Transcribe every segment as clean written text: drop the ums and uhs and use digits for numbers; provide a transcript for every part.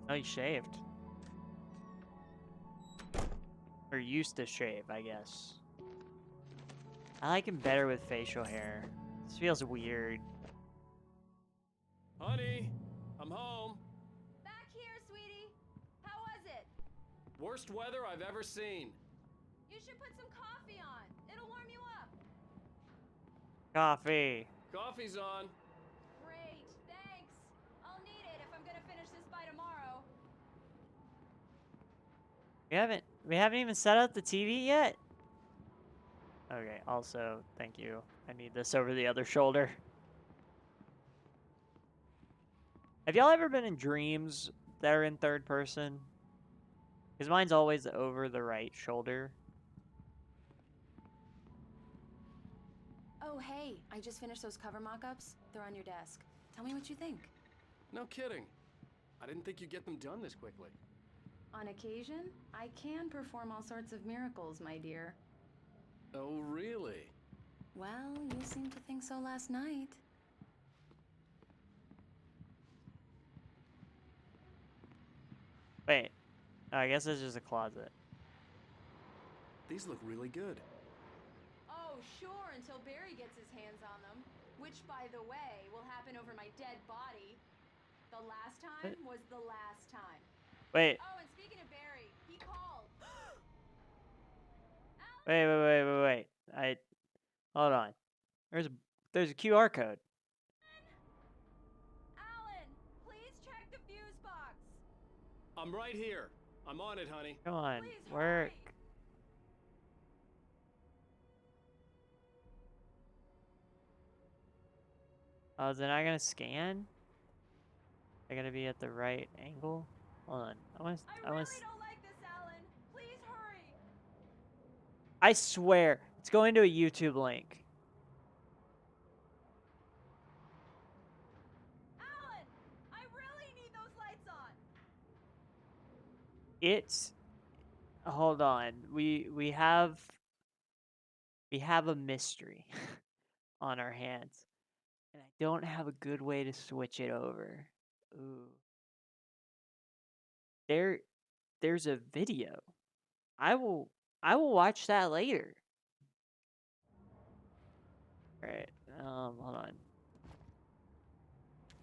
Oh, he shaved. Or used to shave, I guess. I like him better with facial hair. This feels weird. Honey, I'm home. Back here, sweetie. How was it? Worst weather I've ever seen. You should put some coffee on. It'll warm you up. Coffee. Coffee's on. Great, thanks. I'll need it if I'm gonna finish this by tomorrow. We haven't even set up the TV yet? Okay, also, thank you. I need this over the other shoulder. Have y'all ever been in dreams that are in third person? Because mine's always over the right shoulder. Oh, hey, I just finished those cover mock-ups. They're on your desk. Tell me what you think. No kidding. I didn't think you'd get them done this quickly. On occasion, I can perform all sorts of miracles, my dear. Oh, really? Well, you seemed to think so last night. Wait. Oh, I guess it's just a closet. These look really good. Oh, sure, until Barry gets his hands on them. Which, by the way, will happen over my dead body. The last time was the last time. Wait. Oh, and speaking of Barry, he called. Wait. Hold on. There's a QR code. Alan, please check the fuse box. I'm right here. I'm on it, honey. Come on, Please work. hurry. Oh, is it not gonna scan? They're gonna be at the right angle? Hold on. I really don't like this, Alan. Please hurry. I swear, it's going to a YouTube link. Alan, I really need those lights on. Hold on. We have a mystery on our hands. And I don't have a good way to switch it over. Ooh. There's a video. I will watch that later. All right. Hold on.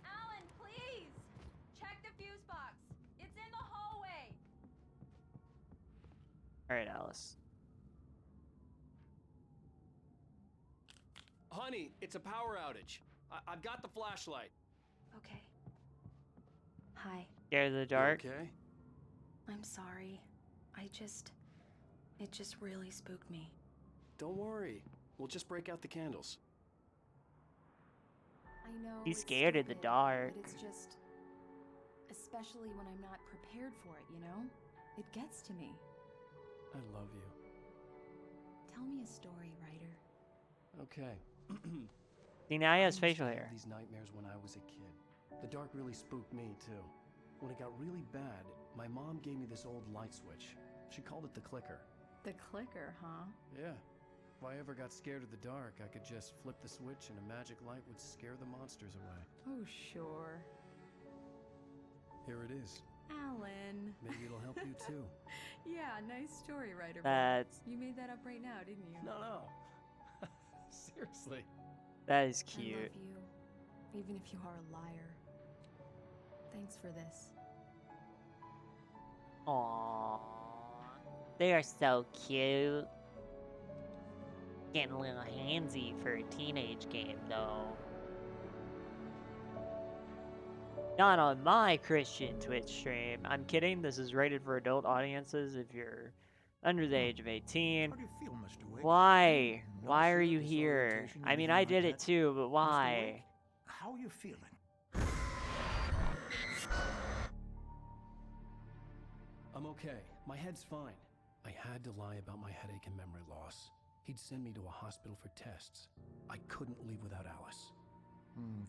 Alan, please. Check the fuse box. It's in the hallway. All right, Alice. Honey, it's a power outage. I've got the flashlight. Okay. Hi. Scared of the You dark? okay? I'm sorry. It just really spooked me. Don't worry. We'll just break out the candles. I know He's it's scared of the stupid, dark. but it's just... Especially when I'm not prepared for it, you know? It gets to me. I love you. Tell me a story, writer. Okay. See, now he I has used facial to have hair. these nightmares when I was a kid. The dark really spooked me, too. When it got really bad, my mom gave me this old light switch. She called it the clicker. The clicker, huh? Yeah. If I ever got scared of the dark, I could just flip the switch and a magic light would scare the monsters away. Oh, sure. Here it is. Alan. Maybe it'll help you, too. Yeah, nice story, writer. You made that up right now, didn't you? No. Seriously. That is I cute. love you, even if you are a liar. Thanks for this. Aww. They are so cute. Getting a little handsy for a teenage game, though. Not on my Christian Twitch stream. I'm kidding. This is rated for adult audiences if you're under the age of 18. How do you feel, Mr. Wake? Why? Any Why are nausea, you here? disorientation, I mean, anything I like did it that? too, but Mr. why? Wake, how are you feeling? I'm okay. My head's fine. I had to lie about my headache and memory loss. He'd send me to a hospital for tests. I couldn't leave without Alice.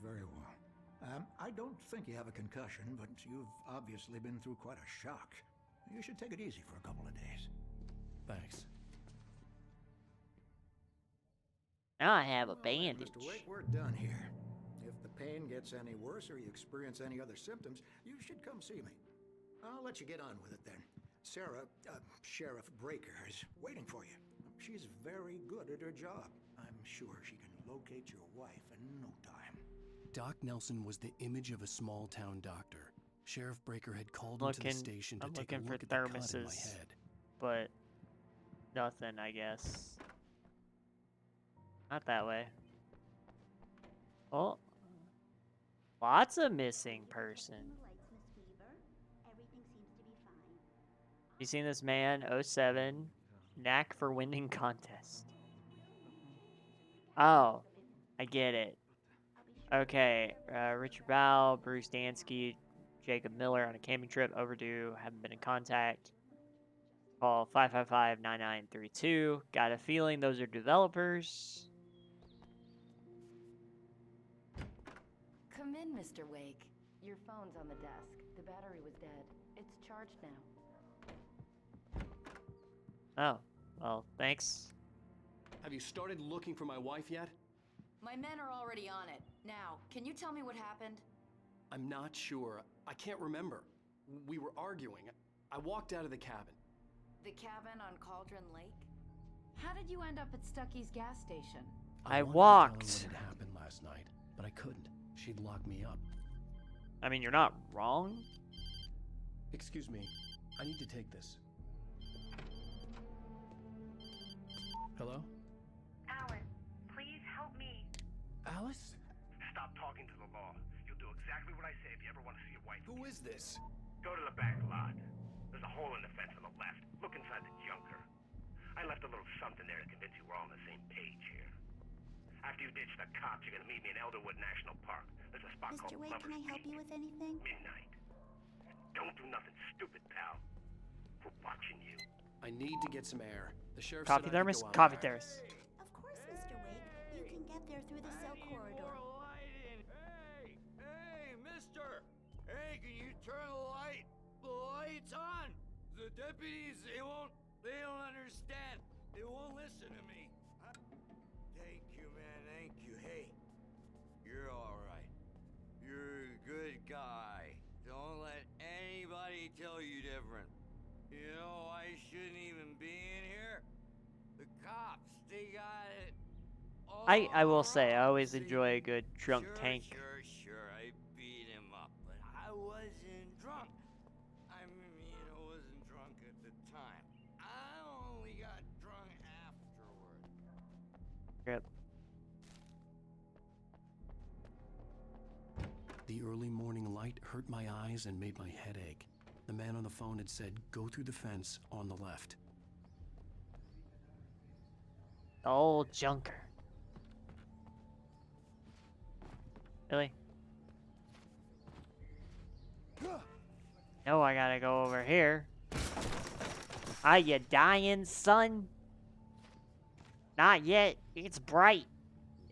Very well. I don't think you have a concussion, but you've obviously been through quite a shock. You should take it easy for a couple of days. Thanks. Now I have a Well, then, bandage. Mr. Wake, we're done here. If the pain gets any worse or you experience any other symptoms, you should come see me. I'll let you get on with it then. Sarah, Sheriff Breaker, is waiting for you. She's very good at her job. I'm sure she can locate your wife in no time. Doc Nelson was the image of a small-town doctor. Sheriff Breaker had called him to the station to I'm take a looking for look at the cut in my thermoses, head. but nothing, I guess. Not that way. Oh, lots of missing person. You seen this man, '07, knack for winning contest. Oh, I get it. Okay, Richard Bow, Bruce Dansky, Jacob Miller on a camping trip, overdue, haven't been in contact. Call 555-9932. Got a feeling those are developers. Come in, Mr. Wake. Your phone's on the desk. The battery was dead. It's charged now. Oh, well, thanks. Have you started looking for my wife yet? My men are already on it. Now, can you tell me what happened? I'm not sure. I can't remember. We were arguing. I walked out of the cabin. The cabin on Cauldron Lake? How did you end up at Stucky's gas station? I wanted to walked. tell her what had happened last night, but I couldn't. She'd lock me up. I mean, you're not wrong. Excuse me. I need to take this. Hello? Alan, please help me. Alice? Stop talking to the law. You'll do exactly what I say if you ever want to see your wife. Who is this? Go to the back lot. There's a hole in the fence on the left. Look inside the junker. I left a little something there to convince you we're all on the same page here. After you ditch the cops, you're gonna meet me in Elderwood National Park. There's a spot Mr. called Wade, Lover's can I help Peak. you with anything? Midnight. Don't do nothing stupid, pal. We're watching you. I need to get some air. The sheriff Coffee said I could thermos? go out Coffee back. thermos. Of course, Mr. Wake. You can get there through the cell corridor. Hey, mister! Hey, can you turn the lights on? The deputies, they don't understand. They won't listen to me. Thank you, man, thank you. Hey, you're alright. You're a good guy. Don't let anybody tell you different. You know, I shouldn't even be in here. The cops, they got it. I will say, I always See, enjoy a good drunk tank. Sure, I beat him up, but I wasn't drunk. I mean, I wasn't drunk at the time. I only got drunk afterward. Yep. The early morning light hurt my eyes and made my head ache. The man on the phone had said, go through the fence on the left. The old junker. Really? No, I gotta go over here. Are you dying, son? Not yet. It's bright.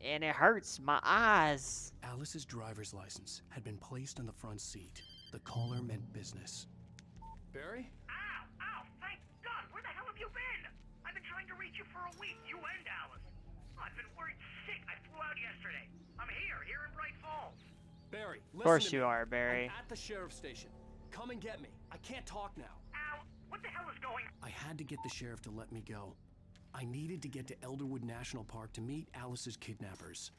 And it hurts my eyes. Alice's driver's license had been placed on the front seat. The caller meant business. Barry? Ow! Thank God! Where the hell have you been? I've been trying to reach you for a week, you and Alice. I've been worried sick. I flew out yesterday. I'm here in Bright Falls. Barry, listen Of course to you me. are, Barry. I'm at the sheriff's station. Come and get me. I can't talk now. Ow! What the hell is going on? I had to get the sheriff to let me go. I needed to get to Elderwood National Park to meet Alice's kidnappers.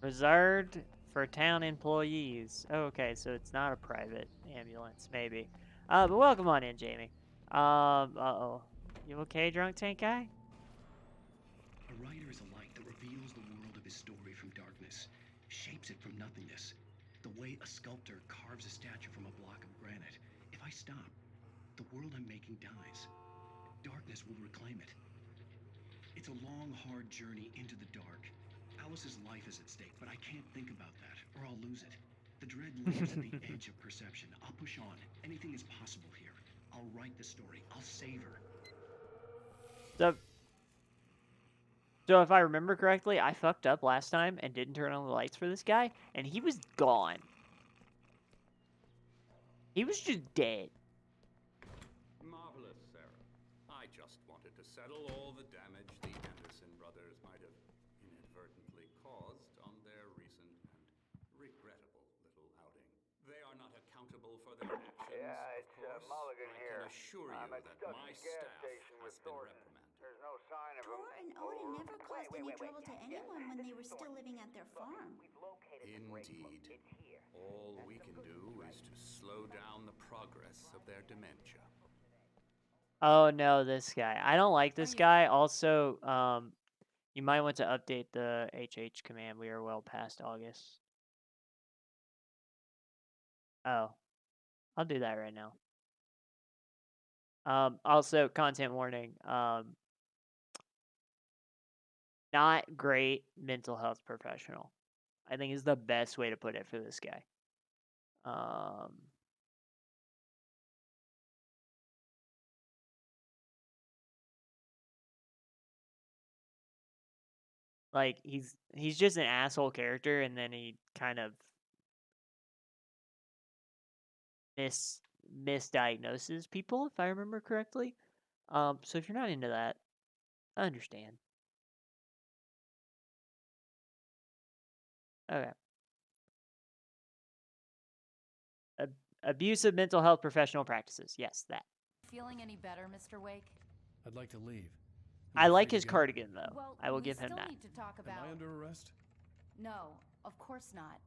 Reserved for town employees. Oh, okay, so it's not a private ambulance, maybe. But welcome on in, Jamie. Uh-oh. You okay, drunk tank guy? A writer is a light that reveals the world of his story from darkness, shapes it from nothingness. The way a sculptor carves a statue from a block of granite. If I stop, the world I'm making dies. Darkness will reclaim it. It's a long, hard journey into the dark. Alice's life is at stake, but I can't think about that, or I'll lose it. The dread lives at the edge of perception. I'll push on. Anything is possible here. I'll write the story. I'll save her. So if I remember correctly, I fucked up last time and didn't turn on the lights for this guy, and he was gone. He was just dead. Marvelous, Sarah. I just wanted to settle all the damage the Anderson brothers might have inadvertently caused on their recent and regrettable little outing. responsible for their actions, Yeah, of it's course. Mulligan I here. can assure you I'm at that the my Dusty gas staff station with has been Thornton. reprimanded. There's no sign of him. Tor and Odin Over. never caused any trouble to anyone when they were still living at their farm. Indeed. All we can do is to slow down the progress of their dementia. Oh no, this guy. I don't like this guy. Also, you might want to update the HH command. We are well past August. Oh, I'll do that right now. Also, content warning. Not great mental health professional, I think is the best way to put it for this guy. Like he's just an asshole character, and then he kind of misdiagnoses people, if I remember correctly. So if you're not into that, I understand. Okay. Abusive mental health professional practices. Yes, that. Feeling any better, Mr. Wake? I'd like to leave. I like his cardigan, though. Well, I will we give him still that. need to talk about... Am I under arrest? No, of course not.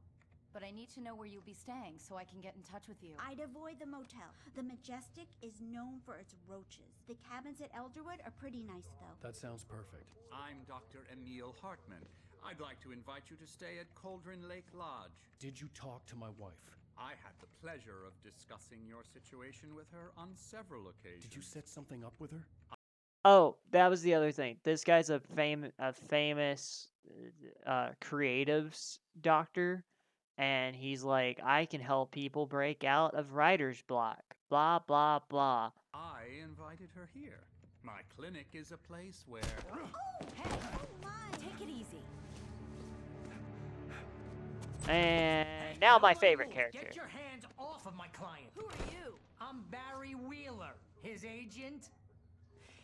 But I need to know where you'll be staying so I can get in touch with you. I'd avoid the motel. The Majestic is known for its roaches. The cabins at Elderwood are pretty nice, though. That sounds perfect. I'm Dr. Emil Hartman. I'd like to invite you to stay at Cauldron Lake Lodge. Did you talk to my wife? I had the pleasure of discussing your situation with her on several occasions. Did you set something up with her? Oh, that was the other thing. This guy's a famous creatives doctor, and he's like, I can help people break out of writer's block. Blah blah blah. I invited her here. My clinic is a place where... Oh, hey! Oh my! Take it easy. And now my favorite character. Get your hands off of my client. Who are you? I'm Barry Wheeler, his agent.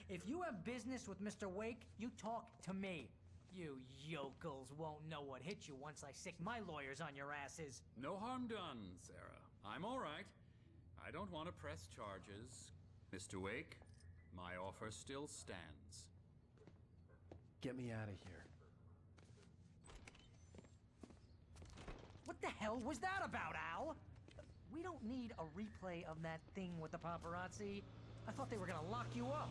If you have business with Mr. Wake, you talk to me. You yokels won't know what hit you once I sick my lawyers on your asses. No harm done, Sarah. I'm all right. I don't want to press charges. Mr. Wake, my offer still stands. Get me out of here. What the hell was that about, Al? We don't need a replay of that thing with the paparazzi. I thought they were gonna lock you up.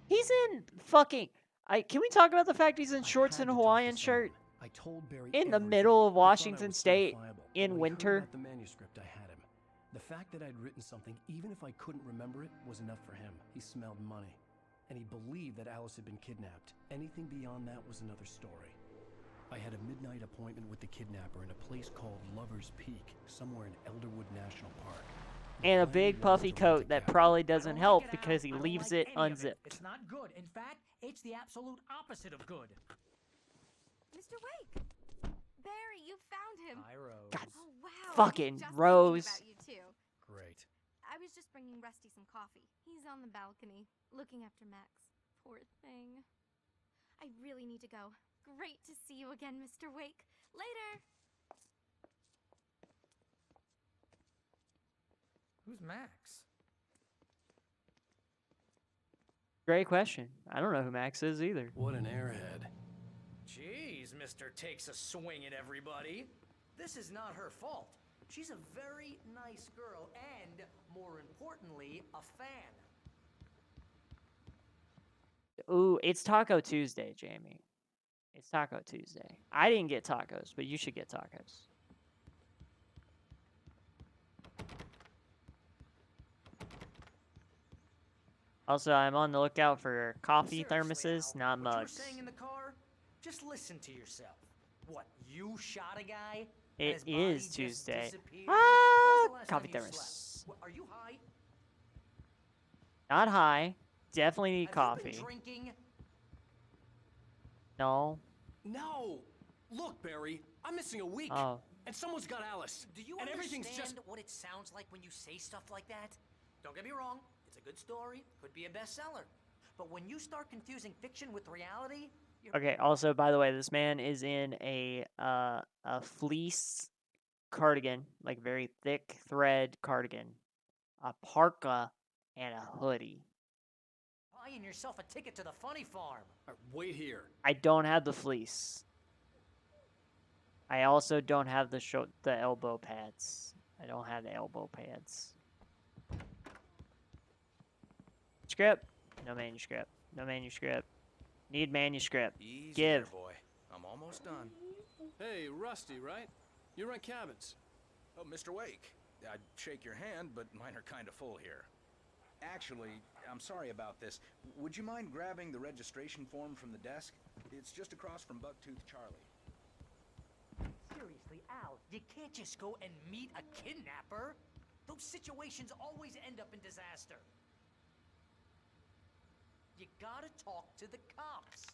He's in fucking... Can we talk about the fact he's in shorts and a Hawaiian shirt? I told Barry in the everything. middle of He thought I Washington was State certifiable. in When he heard winter. about the manuscript, I had him. The fact that I'd written something, even if I couldn't remember it, was enough for him. He smelled money. And he believed that Alice had been kidnapped. Anything beyond that was another story. I had a midnight appointment with the kidnapper in a place called Lover's Peak, somewhere in Elderwood National Park. And a big puffy coat that probably doesn't help because he leaves it unzipped. It's not good. In fact, it's the absolute opposite of good. Mr. Wake! Barry, you found him! Hi, Rose. God, oh, wow. fucking Just Rose. thinking about you, too. Great. I was just bringing Rusty some coffee. He's on the balcony, looking after Max. Poor thing. I really need to go. Great to see you again, Mr. Wake. Later! Who's Max? Great question. I don't know who Max is either. What an airhead. Jeez, Mr. Takes a swing at everybody. This is not her fault. She's a very nice girl and, more importantly, a fan. Ooh, it's Taco Tuesday, Jamie. It's Taco Tuesday. I didn't get tacos, but you should get tacos. Also, I'm on the lookout for coffee Seriously, thermoses, Al, not what you were mugs. saying in the car? Just listen to yourself. What, you shot a guy? and It his body is just Tuesday. disappeared? Ah, When was the last coffee time you thermos. slept? What, are you high? Not high. Definitely need Have coffee. you been drinking? No. No! Look, Barry, I'm missing a week. Oh. And someone's got Alice. Do you and understand everything's just... what it sounds like when you say stuff like that? Don't get me wrong, it's a good story, could be a bestseller. But when you start confusing fiction with reality, you're... Okay, also, by the way, this man is in a fleece cardigan, like very thick thread cardigan, a parka, and a hoodie. Buying yourself a ticket to the funny farm. Wait here. I don't have the fleece. I also don't have the elbow pads. I don't have the elbow pads. Script? No manuscript. No manuscript. Need manuscript. Easy Give. there, boy. I'm almost done. Hey, Rusty, right? You rent cabins. Oh, Mr. Wake. I'd shake your hand, but mine are kind of full here. Actually, I'm sorry about this. Would you mind grabbing the registration form from the desk? It's just across from Bucktooth Charlie. Seriously, Al, you can't just go and meet a kidnapper. Those situations always end up in disaster. You gotta talk to the cops.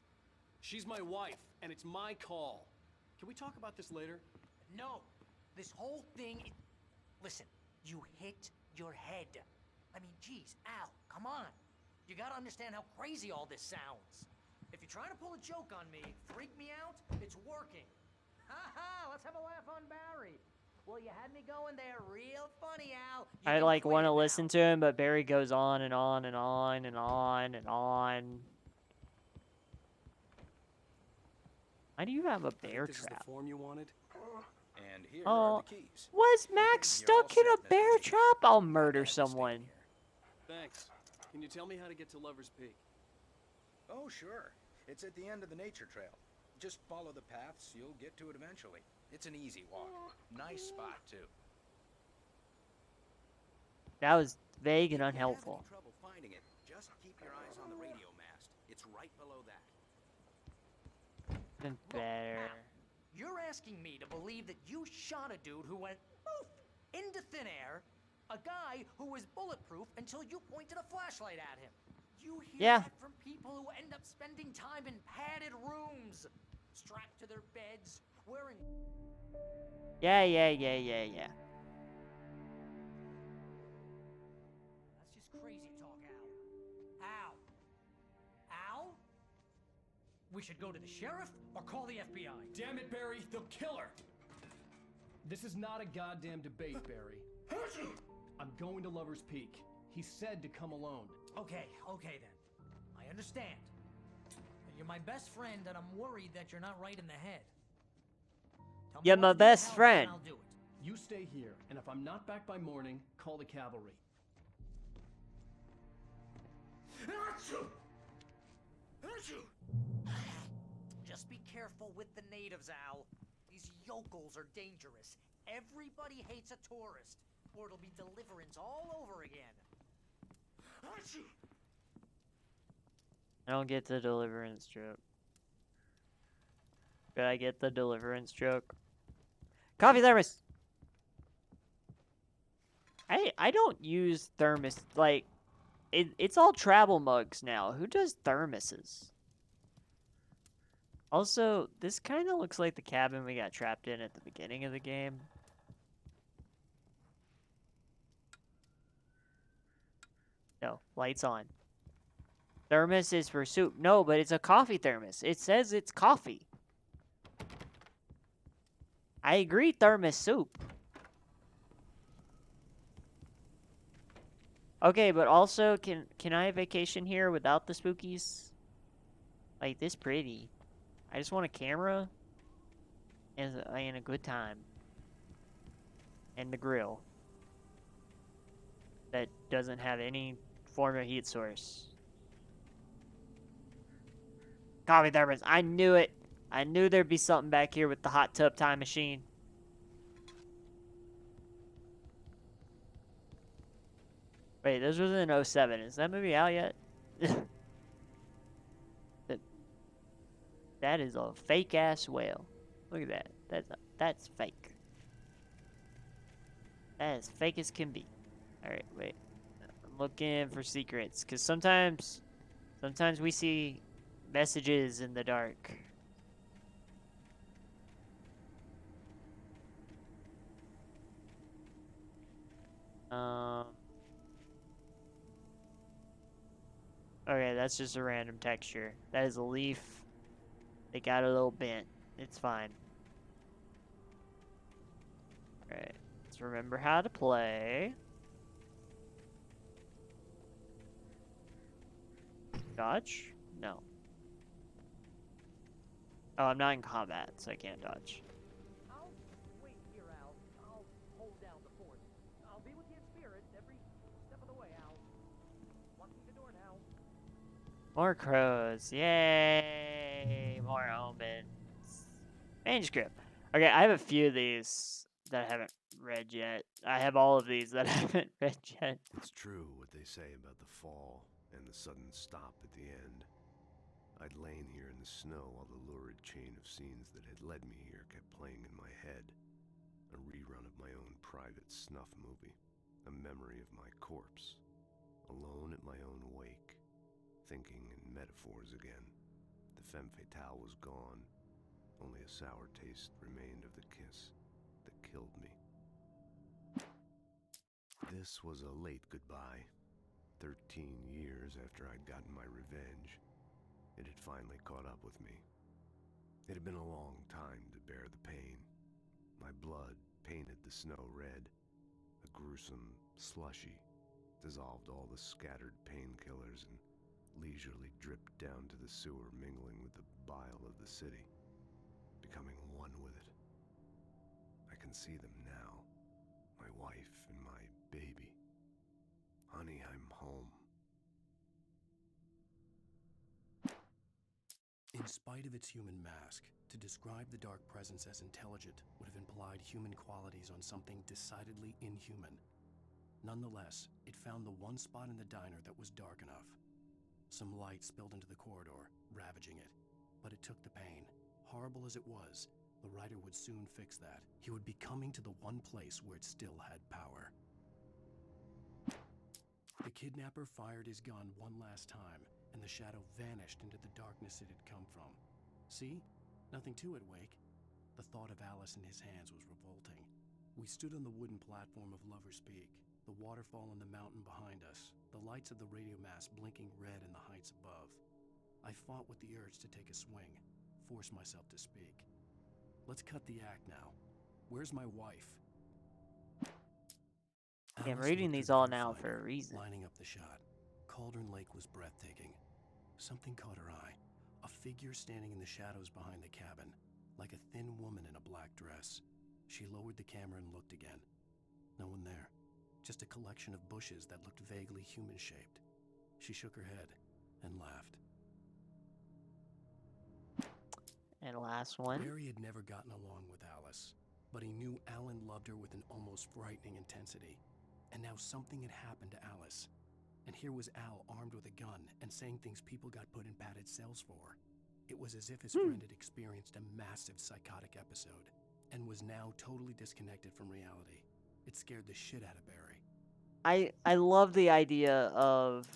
She's my wife, and it's my call. Can we talk about this later? No, this whole thing... Listen, you hit your head. I mean, geez, Al, come on. You gotta understand how crazy all this sounds. If you're trying to pull a joke on me, freak me out, it's working. Ha ha, let's have a laugh on Barry. Well, you had me going there real funny, Al. I like want to listen to him, but Barry goes on and on and on and on and on. Why do you have a bear This is trap? the form you wanted? And here are the keys. Was Max stuck in a bear trap? I'll murder someone. Thanks. Can you tell me how to get to Lover's Peak? Oh, sure. It's at the end of the nature trail. Just follow the paths, you'll get to it eventually. It's an easy walk. Nice spot, too. That was vague and If you have unhelpful. any trouble finding it, just keep your eyes on the radio mast. It's right below that. Been better. You're asking me to believe that you shot a dude who went poof into thin air, a guy who was bulletproof until you pointed a flashlight at him. You hear that from people who end up spending time in padded rooms, strapped to their beds, wearing... Yeah. That's just crazy talk, Al. Al? We should go to the sheriff or call the FBI. Damn it, Barry, they'll kill her! This is not a goddamn debate, Barry. I'm going to Lover's Peak. He said to come alone. Okay then. I understand. You're my best friend, and I'm worried that you're not right in the head. Tell me You're what my to do to best help, friend. and I'll do it. You stay here, and if I'm not back by morning, call the cavalry. Just be careful with the natives, Al. These yokels are dangerous. Everybody hates a tourist, or it'll be Deliverance all over again. I don't get the Deliverance joke. Did I get the Deliverance joke? Coffee thermos! I don't use thermos, like, it's all travel mugs now. Who does thermoses? Also, this kind of looks like the cabin we got trapped in at the beginning of the game. No, lights on. Thermos is for soup. No, but it's a coffee thermos. It says it's coffee. I agree, thermos soup. Okay, but also, can I vacation here without the spookies? Like, this pretty. I just want a camera and a good time. And the grill. That doesn't have any form of heat source. Coffee thermos. I knew it. I knew there'd be something back here with the hot tub time machine. Wait, this was in 07. Is that movie out yet? That is a fake ass whale. Look at that. That's fake. That is fake as can be. All right, wait. I'm looking for secrets because sometimes we see messages in the dark. Okay, that's just a random texture. That is a leaf. It got a little bent. It's fine. Alright, let's remember how to play. Dodge? No. Oh, I'm not in combat, so I can't dodge. I'll wait here, Al. I'll hold down the fort. I'll be with you in spirit every step of the way, Al. Locking the door now. More crows. Yay! More omens. Manuscript. Okay, I have a few of these that I haven't read yet. I have all of these that I haven't read yet. It's true what they say about the fall and the sudden stop at the end. I'd lain here in the snow while the lurid chain of scenes that had led me here kept playing in my head. A rerun of my own private snuff movie. A memory of my corpse. Alone at my own wake. Thinking in metaphors again. The femme fatale was gone. Only a sour taste remained of the kiss that killed me. This was a late goodbye. 13 years after I'd gotten my revenge. It had finally caught up with me. It had been a long time to bear the pain. My blood painted the snow red. A gruesome slushy dissolved all the scattered painkillers and leisurely dripped down to the sewer, mingling with the bile of the city, becoming one with it. I can see them now, my wife and my baby. Honey, I'm home. In spite of its human mask, to describe the dark presence as intelligent would have implied human qualities on something decidedly inhuman. Nonetheless, it found the one spot in the diner that was dark enough. Some light spilled into the corridor, ravaging it. But it took the pain. Horrible as it was, the writer would soon fix that. He would be coming to the one place where it still had power. The kidnapper fired his gun one last time, and the shadow vanished into the darkness it had come from. See? Nothing to it, Wake. The thought of Alice in his hands was revolting. We stood on the wooden platform of Lover's Peak, the waterfall on the mountain behind us, the lights of the radio mast blinking red in the heights above. I fought with the urge to take a swing, force myself to speak. Let's cut the act now. Where's my wife? Yeah, I'm Alice reading looked these through the all now for viewfinder, a reason. lining up the shot. Cauldron Lake was breathtaking. Something caught her eye. A figure standing in the shadows behind the cabin, like a thin woman in a black dress. She lowered the camera and looked again. No one there. Just a collection of bushes that looked vaguely human-shaped. She shook her head and laughed. And last one. Barry had never gotten along with Alice, but he knew Alan loved her with an almost frightening intensity. And now something had happened to Alice. And here was Al armed with a gun and saying things people got put in padded cells for. It was as if his friend had experienced a massive psychotic episode and was now totally disconnected from reality. It scared the shit out of Barry. I love the idea of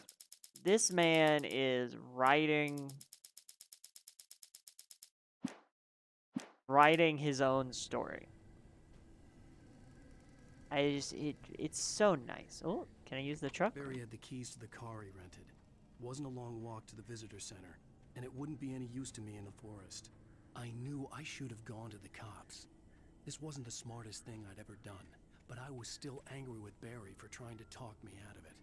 this man is writing his own story. It's so nice. Oh, can I use the truck? Barry had the keys to the car he rented. Wasn't a long walk to the visitor center, and it wouldn't be any use to me in the forest. I knew I should have gone to the cops. This wasn't the smartest thing I'd ever done, but I was still angry with Barry for trying to talk me out of it.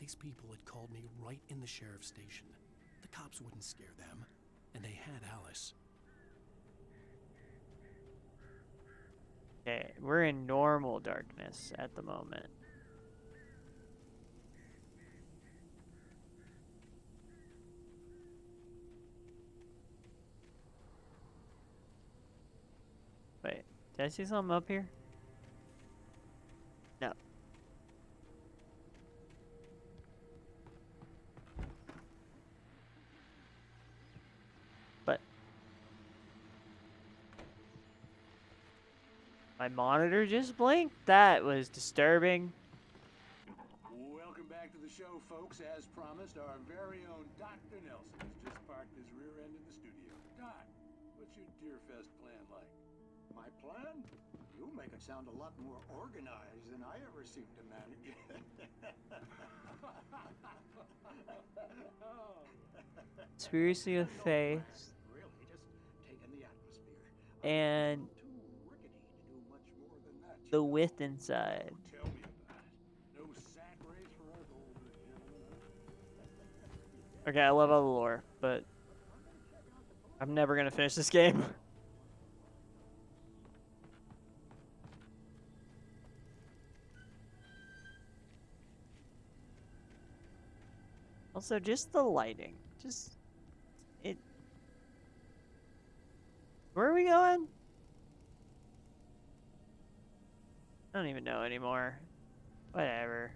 These people had called me right in the sheriff's station. The cops wouldn't scare them, and they had Alice. Okay, we're in normal darkness at the moment. Wait, did I see something up here? No. But my monitor just blinked? That was disturbing. Welcome back to the show, folks. As promised, our very own Dr. Nelson has just parked his rear end in the studio. Doc, what's your Deerfest plan like? My plan? You make it sound a lot more organized than I ever seem to manage. Conspiracy of Faith. Really, just taking the atmosphere. And Too rickety to do much more than that, the width inside. Tell me about it. No sack race for us older gentlemen, huh? Okay, I love all the lore, but I'm never gonna finish this game. Also, just the lighting. Just it. Where are we going? I don't even know anymore. Whatever.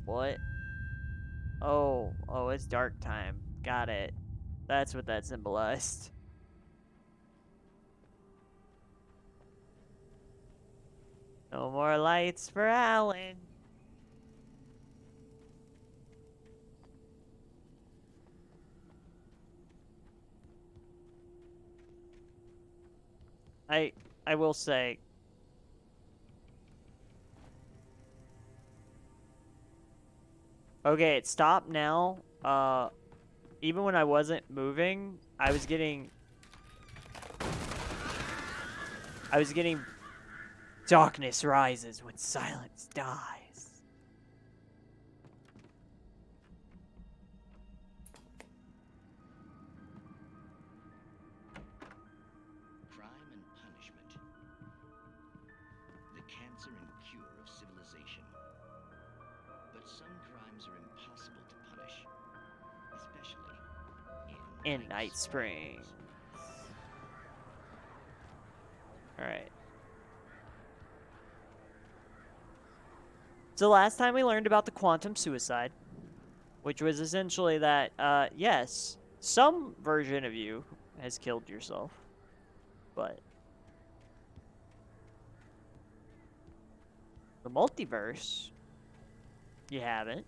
What? Oh, it's dark time. Got it. That's what that symbolized. No more lights for Alan. I will say, okay, it stopped now. Even when I wasn't moving, I was getting darkness rises when silence dies. Crime and punishment. The cancer and cure of civilization. But some crimes are impossible to punish, especially In Night Springs. Alright. So last time we learned about the quantum suicide, which was essentially that, yes, some version of you has killed yourself, but the multiverse, you haven't.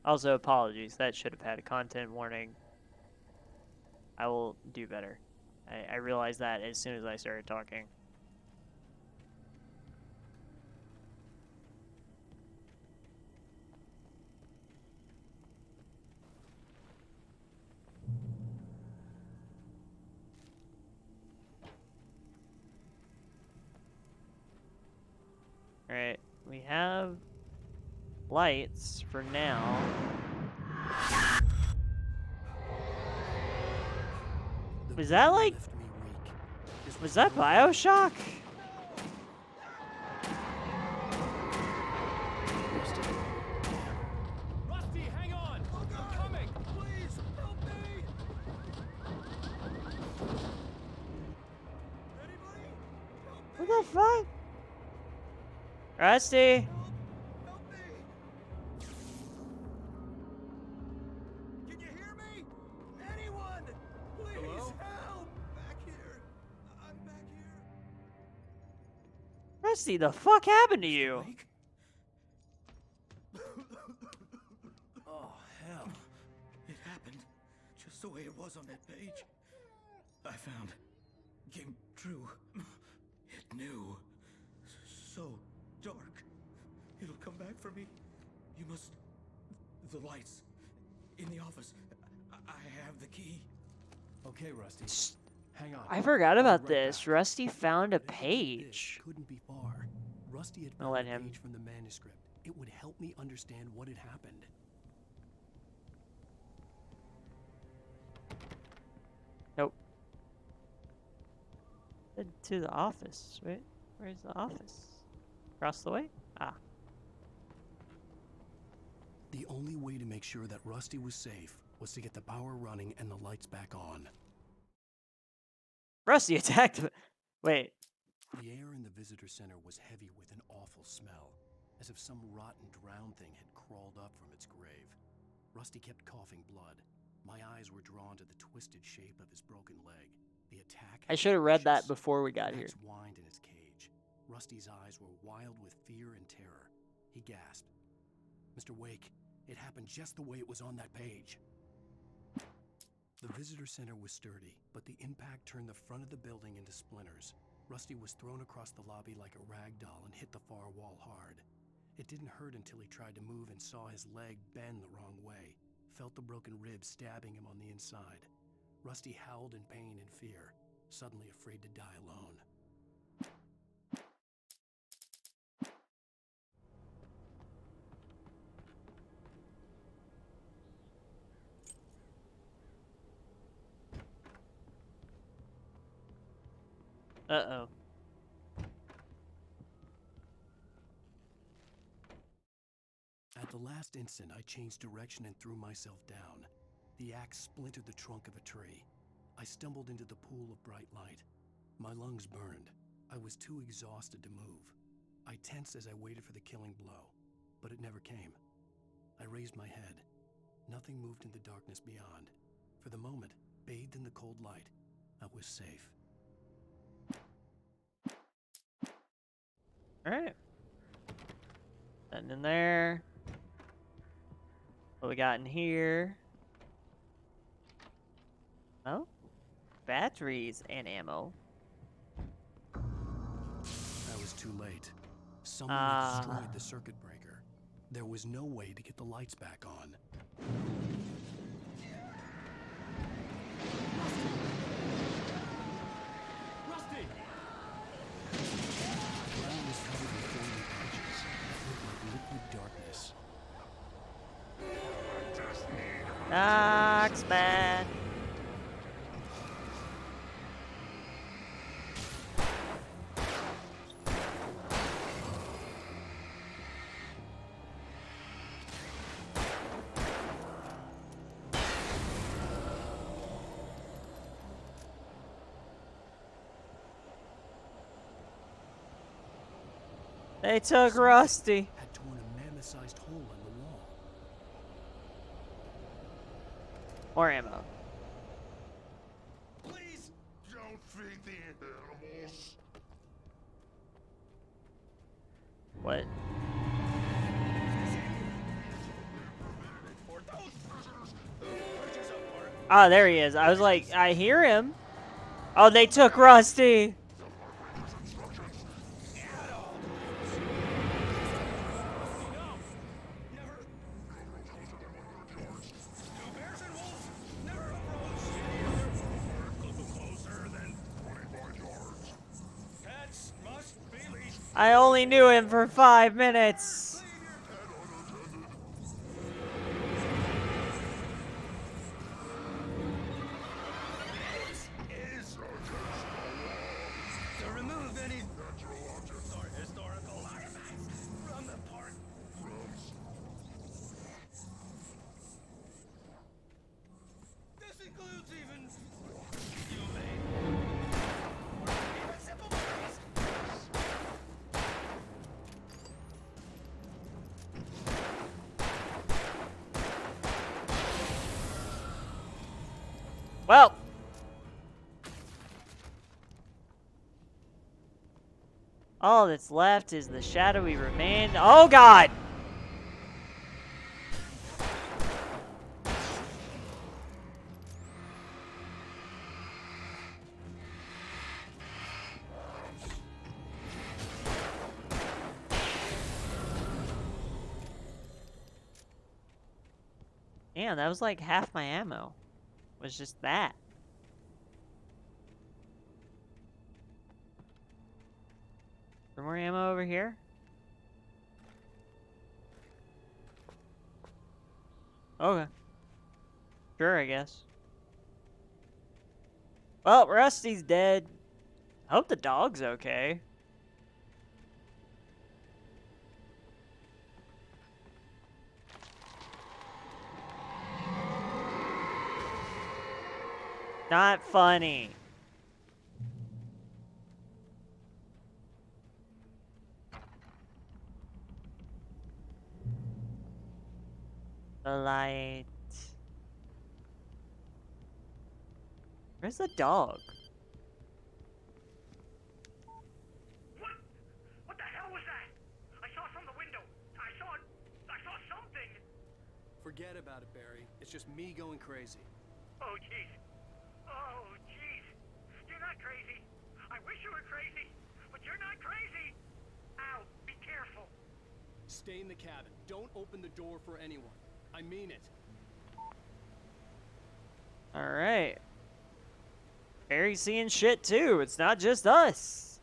Also, apologies. That should have had a content warning. I will do better. I realized that as soon as I started talking. Alright, we have lights for now. Was that like... Was that Bioshock? Rusty, hang on! I'm coming! Please, help me! What the fuck? Rusty! Can you hear me? Anyone! Please help! Back here. I'm back here. Rusty, the fuck happened to you? Oh, hell. It happened just the way it was on that page. I found. Came true. It knew. So dark. It'll come back for me. You must... The lights. In the office. I have the key. Okay, Rusty. Hang on. I forgot about this. Rusty found a page. Couldn't be far. Rusty had I'll found let a him. page from the manuscript. It would help me understand what had happened. Nope. Head to the office. Wait, where's the office? Across the way? Ah. The only way to make sure that Rusty was safe was to get the power running and the lights back on. Rusty attacked him. Wait. The air in the visitor center was heavy with an awful smell, as if some rotten drowned thing had crawled up from its grave. Rusty kept coughing blood. My eyes were drawn to the twisted shape of his broken leg. The attack. I should have read that before we got here. Max whined in his cage. Rusty's eyes were wild with fear and terror. He gasped. Mr. Wake, it happened just the way it was on that page. The visitor center was sturdy, but the impact turned the front of the building into splinters. Rusty was thrown across the lobby like a rag doll and hit the far wall hard. It didn't hurt until he tried to move and saw his leg bend the wrong way, felt the broken rib stabbing him on the inside. Rusty howled in pain and fear, suddenly afraid to die alone. Uh-oh. At the last instant, I changed direction and threw myself down. The axe splintered the trunk of a tree. I stumbled into the pool of bright light. My lungs burned. I was too exhausted to move. I tensed as I waited for the killing blow, but it never came. I raised my head. Nothing moved in the darkness beyond. For the moment, bathed in the cold light, I was safe. Alright. Nothing in there. What we got in here? Oh? Batteries and ammo. I was too late. Someone had destroyed the circuit breaker. There was no way to get the lights back on. Rusty! The ground was covered with thorny branches that looked like liquid darkness. Axeman! They took Rusty. Had torn a mammoth-sized hole in the wall. More ammo. Please don't feed the animals. What? Oh, there he is. I was like, I hear him. Oh, they took Rusty. I only knew him for 5 minutes. To remove any natural objects or historical artifacts from the park. This includes even humane. Even simple berries. Well. All that's left is the shadowy remain. Oh, God! Damn, that was like half my ammo. Was just that. For more ammo over here? Okay. Sure, I guess. Well, Rusty's dead. I hope the dog's okay. Not funny. The light. Where's the dog? What the hell was that? I saw from the window. I saw something. Forget about it, Barry. It's just me going crazy. Oh, jeez. Oh, jeez. You're not crazy. I wish you were crazy, but you're not crazy. Ow, be careful. Stay in the cabin. Don't open the door for anyone. I mean it. Alright. Barry's seeing shit too. It's not just us.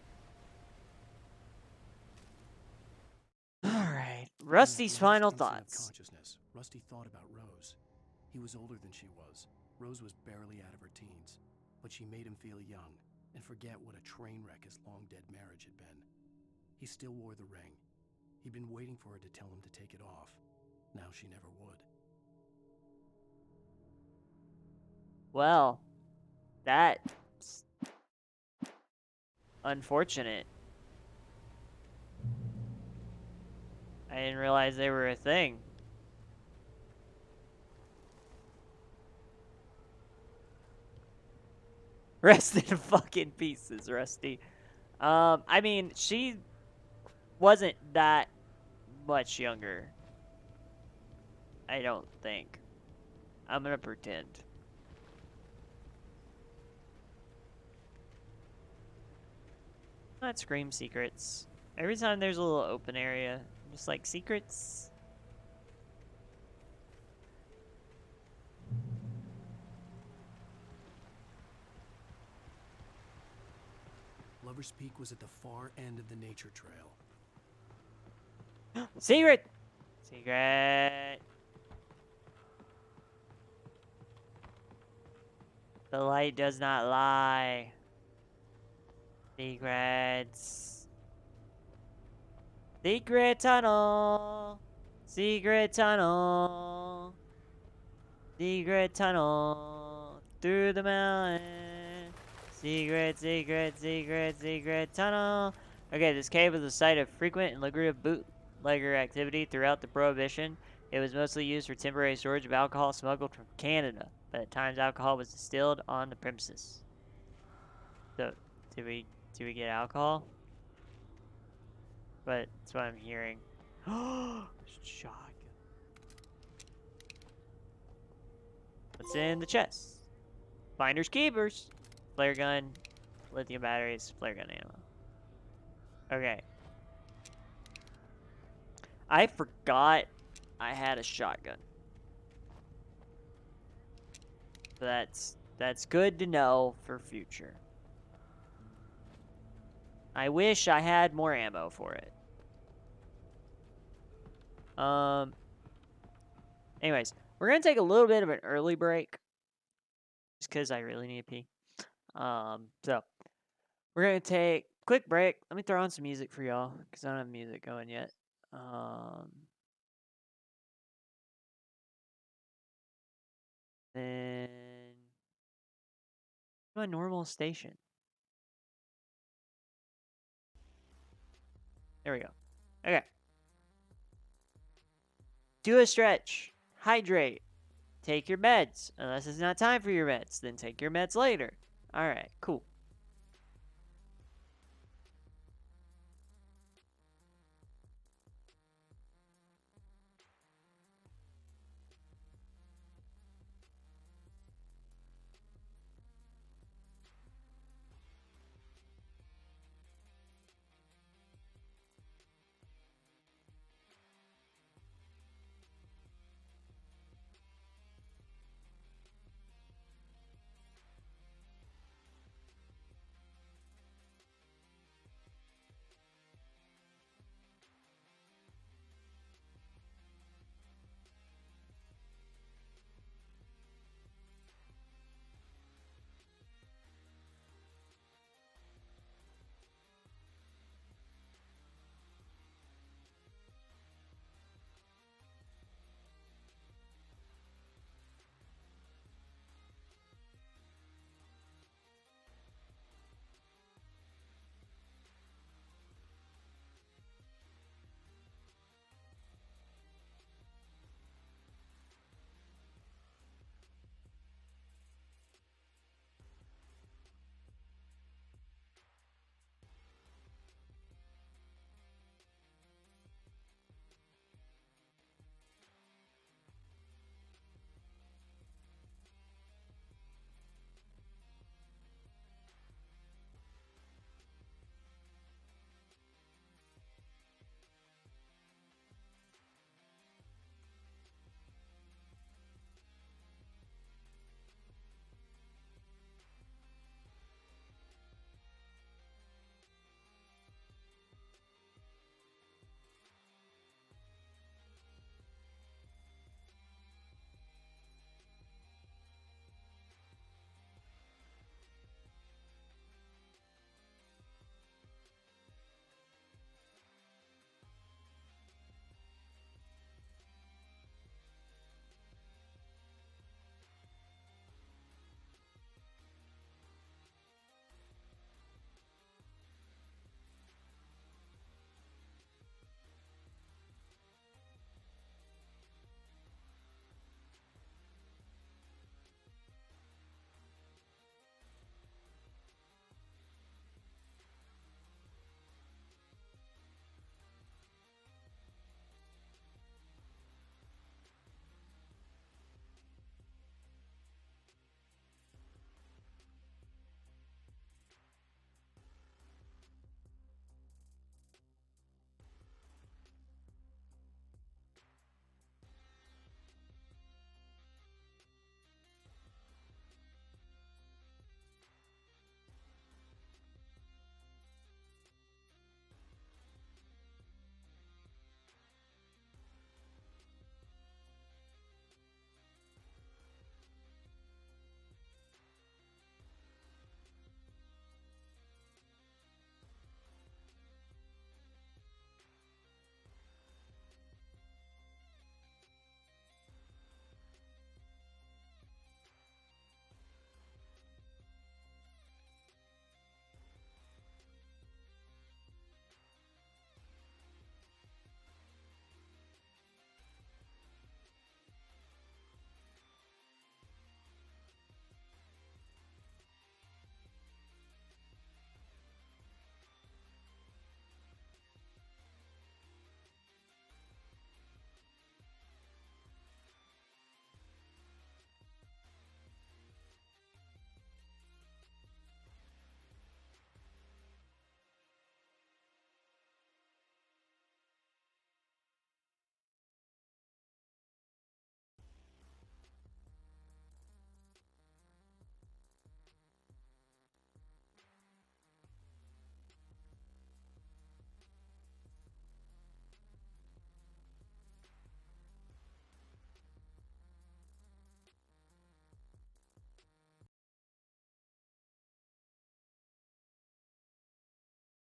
Alright. Rusty's final thoughts. Consciousness, Rusty thought about Rose. He was older than she was. Rose was barely out of her teens, but she made him feel young and forget what a train wreck his long-dead marriage had been. He still wore the ring. He'd been waiting for her to tell him to take it off. Now she never would. Well, that's unfortunate. I didn't realize they were a thing. Rest in fucking pieces, Rusty. I mean, she wasn't that much younger. I don't think. I'm gonna pretend. Not scream secrets. Every time there's a little open area, I'm just like, secrets? Lover's Peak was at the far end of the nature trail. Secret! Secret! The light does not lie. Secrets. Secret tunnel. Secret tunnel. Secret tunnel. Through the mountain. Secret, secret, secret, secret tunnel. Okay, this cave was a site of frequent and lucrative bootlegger activity throughout the Prohibition. It was mostly used for temporary storage of alcohol smuggled from Canada, but at times alcohol was distilled on the premises. So, do we get alcohol? But that's what I'm hearing. Shotgun. What's in the chest? Finders keepers. Flare gun, lithium batteries, flare gun ammo. Okay. I forgot I had a shotgun. So that's good to know for future. I wish I had more ammo for it. Anyways, we're gonna take a little bit of an early break. Just because I really need to pee. So we're gonna take a quick break. Let me throw on some music for y'all because I don't have music going yet. Then my normal station. There we go. Okay. Do a stretch. Hydrate. Take your meds. Unless it's not time for your meds, then take your meds later. Alright, cool.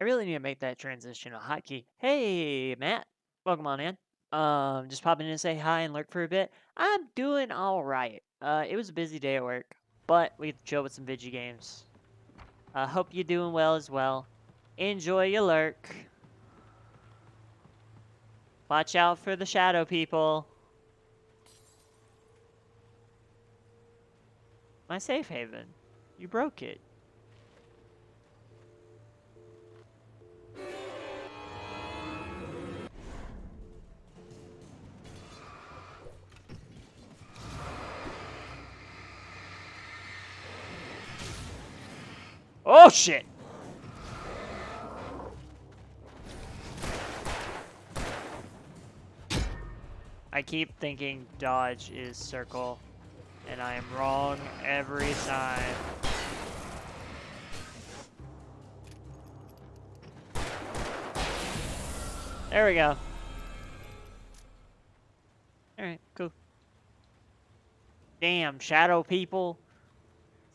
I really need to make that transition a hotkey. Hey, Matt. Welcome on in. Just popping in to say hi and lurk for a bit. I'm doing all right. It was a busy day at work, but we get to chill with some video games. Hope you're doing well as well. Enjoy your lurk. Watch out for the shadow people. My safe haven. You broke it. Oh shit! I keep thinking dodge is circle, and I am wrong every time. There we go. Alright, cool. Damn, shadow people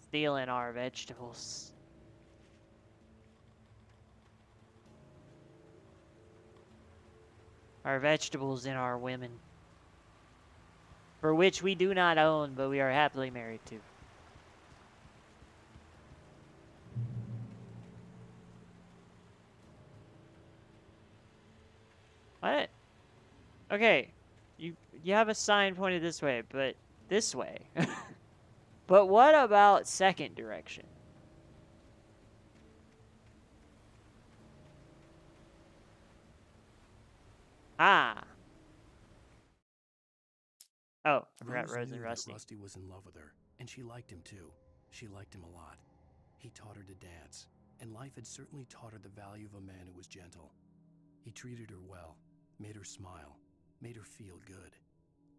stealing our vegetables. Our vegetables and our women. For which we do not own, but we are happily married to. What? Okay. You have a sign pointed this way, but this way. But what about second direction? Ah. Oh, I forgot Rose Rose and knew that Rusty. Rusty was in love with her, and she liked him too. She liked him a lot. He taught her to dance, and life had certainly taught her the value of a man who was gentle. He treated her well, made her smile, made her feel good.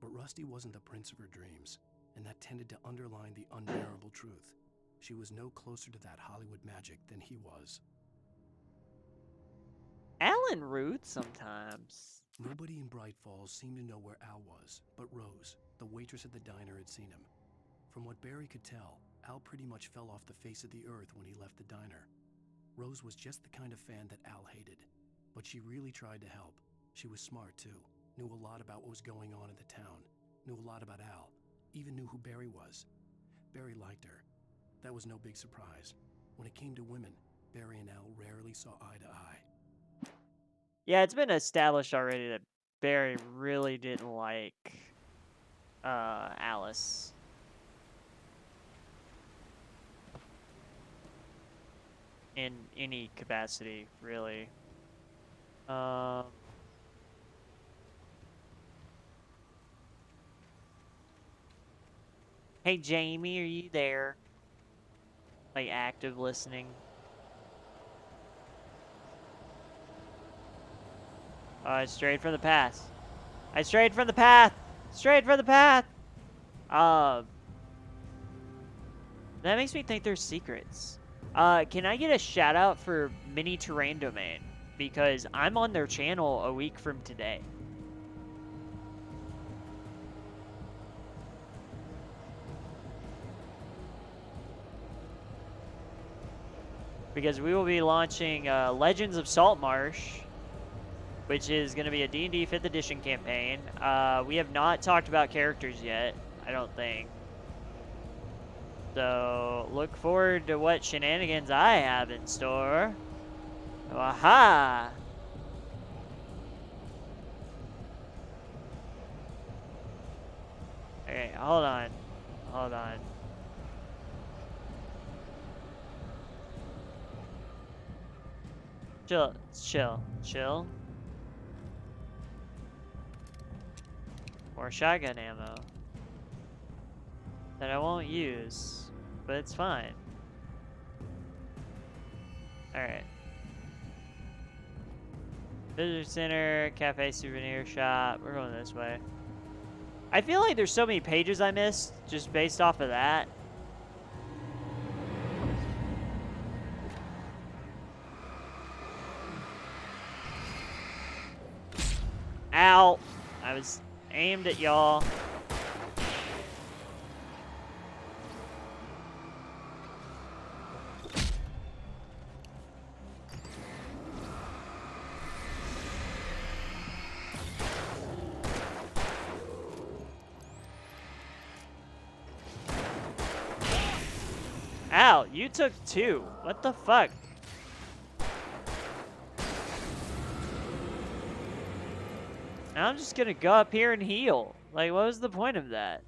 But Rusty wasn't the prince of her dreams, and that tended to underline the unbearable truth. She was no closer to that Hollywood magic than he was. Alan rude sometimes. Nobody in Bright Falls seemed to know where Al was, but Rose, the waitress at the diner, had seen him. From what Barry could tell, Al pretty much fell off the face of the earth when he left the diner. Rose was just the kind of fan that Al hated, but she really tried to help. She was smart too, knew a lot about what was going on in the town, knew a lot about Al, even knew who Barry was. Barry liked her. That was no big surprise. When it came to women, Barry and Al rarely saw eye to eye. Yeah, it's been established already that Barry really didn't like Alice. In any capacity, really. Hey Jamie, are you there? Like active listening? I strayed from the path. I strayed from the path! Strayed from the path! That makes me think there's secrets. Can I get a shout out for Mini Terrain Domain? Because I'm on their channel a week from today. Because we will be launching Legends of Saltmarsh, which is going to be a D&D 5th edition campaign. We have not talked about characters yet, I don't think. So, look forward to what shenanigans I have in store. Aha! Okay, hold on. Hold on. Chill, chill, chill. More shotgun ammo that I won't use, but it's fine. Alright. Visitor center, cafe, souvenir shop. We're going this way. I feel like there's so many pages I missed just based off of that. Ow! I was aimed at y'all. Wow, you took 2. What the fuck? Now I'm just gonna go up here and heal. Like, what was the point of that?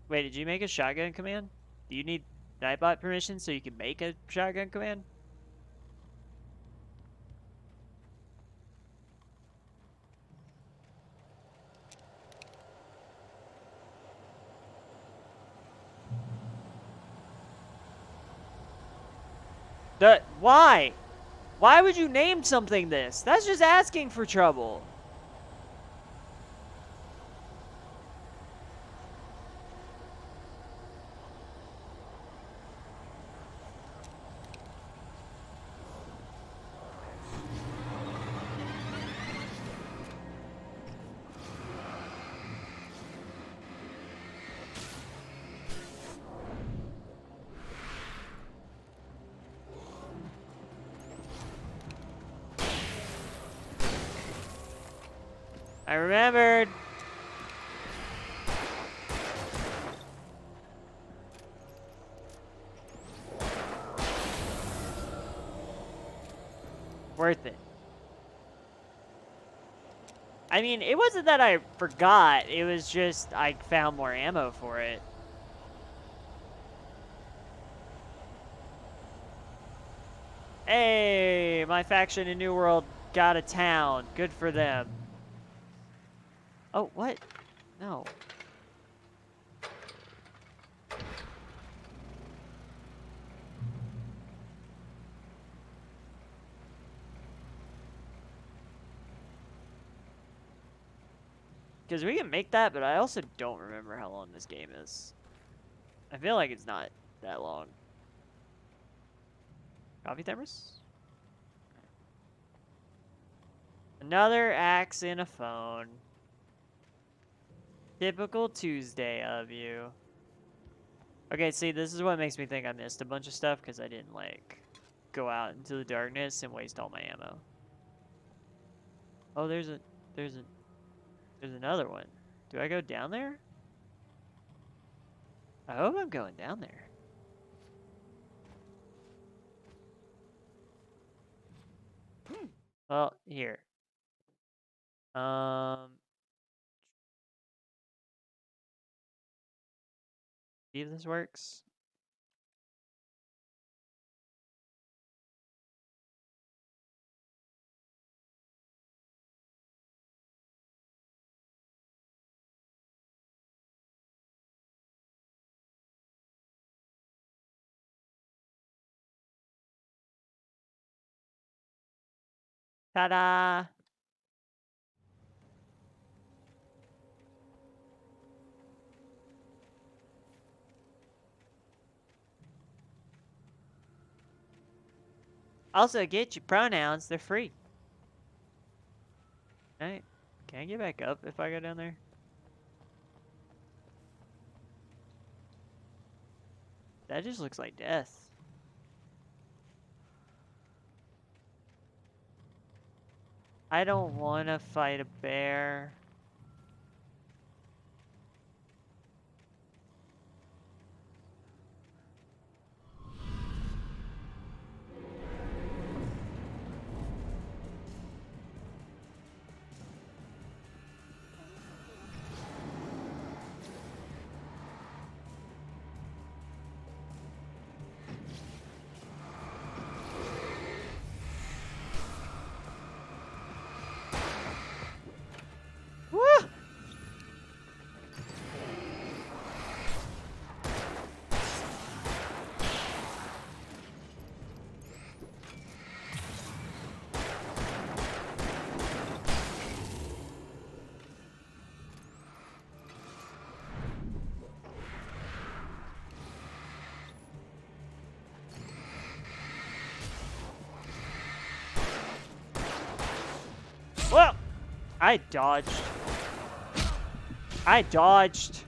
Wait, did you make a shotgun command? Do you need Nightbot permission so you can make a shotgun command? Why? Why would you name something this? That's just asking for trouble. I remembered. Worth it. I mean, it wasn't that I forgot. It was just I found more ammo for it. Hey, my faction in New World got a town. Good for them. Oh, what? No. Because we can make that, but I also don't remember how long this game is. I feel like it's not that long. Coffee thermos? Another axe in a phone. Typical Tuesday of you. Okay, see, this is what makes me think I missed a bunch of stuff, because I didn't, like, go out into the darkness and waste all my ammo. Oh, there's another one. Do I go down there? I hope I'm going down there. Well, here. See if this works. Ta-da! Also, get your pronouns. They're free. Alright. Can I get back up if I go down there? That just looks like death. I don't want to fight a bear. Woo! Whoa! I dodged. I dodged.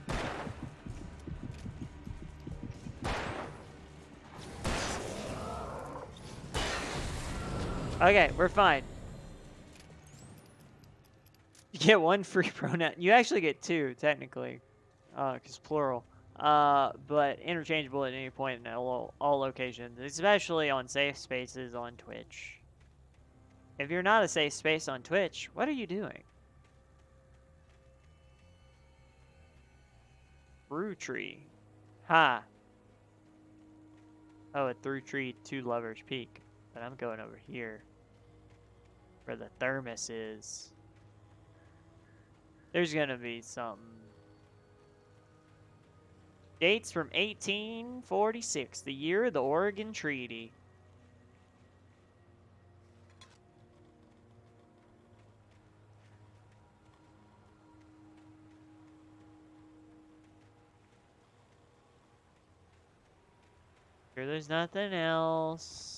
Okay, we're fine. You get one free pronoun. You actually get 2, technically. Because plural. but interchangeable at any point in all locations, especially on safe spaces on Twitch. If you're not a safe space on Twitch, what are you doing? Through tree. Ha. Oh, a through tree, 2 Lovers Peak. But I'm going over here. Where the thermos is. There's gonna be something. Dates from 1846, the year of the Oregon Treaty. Sure, there's nothing else.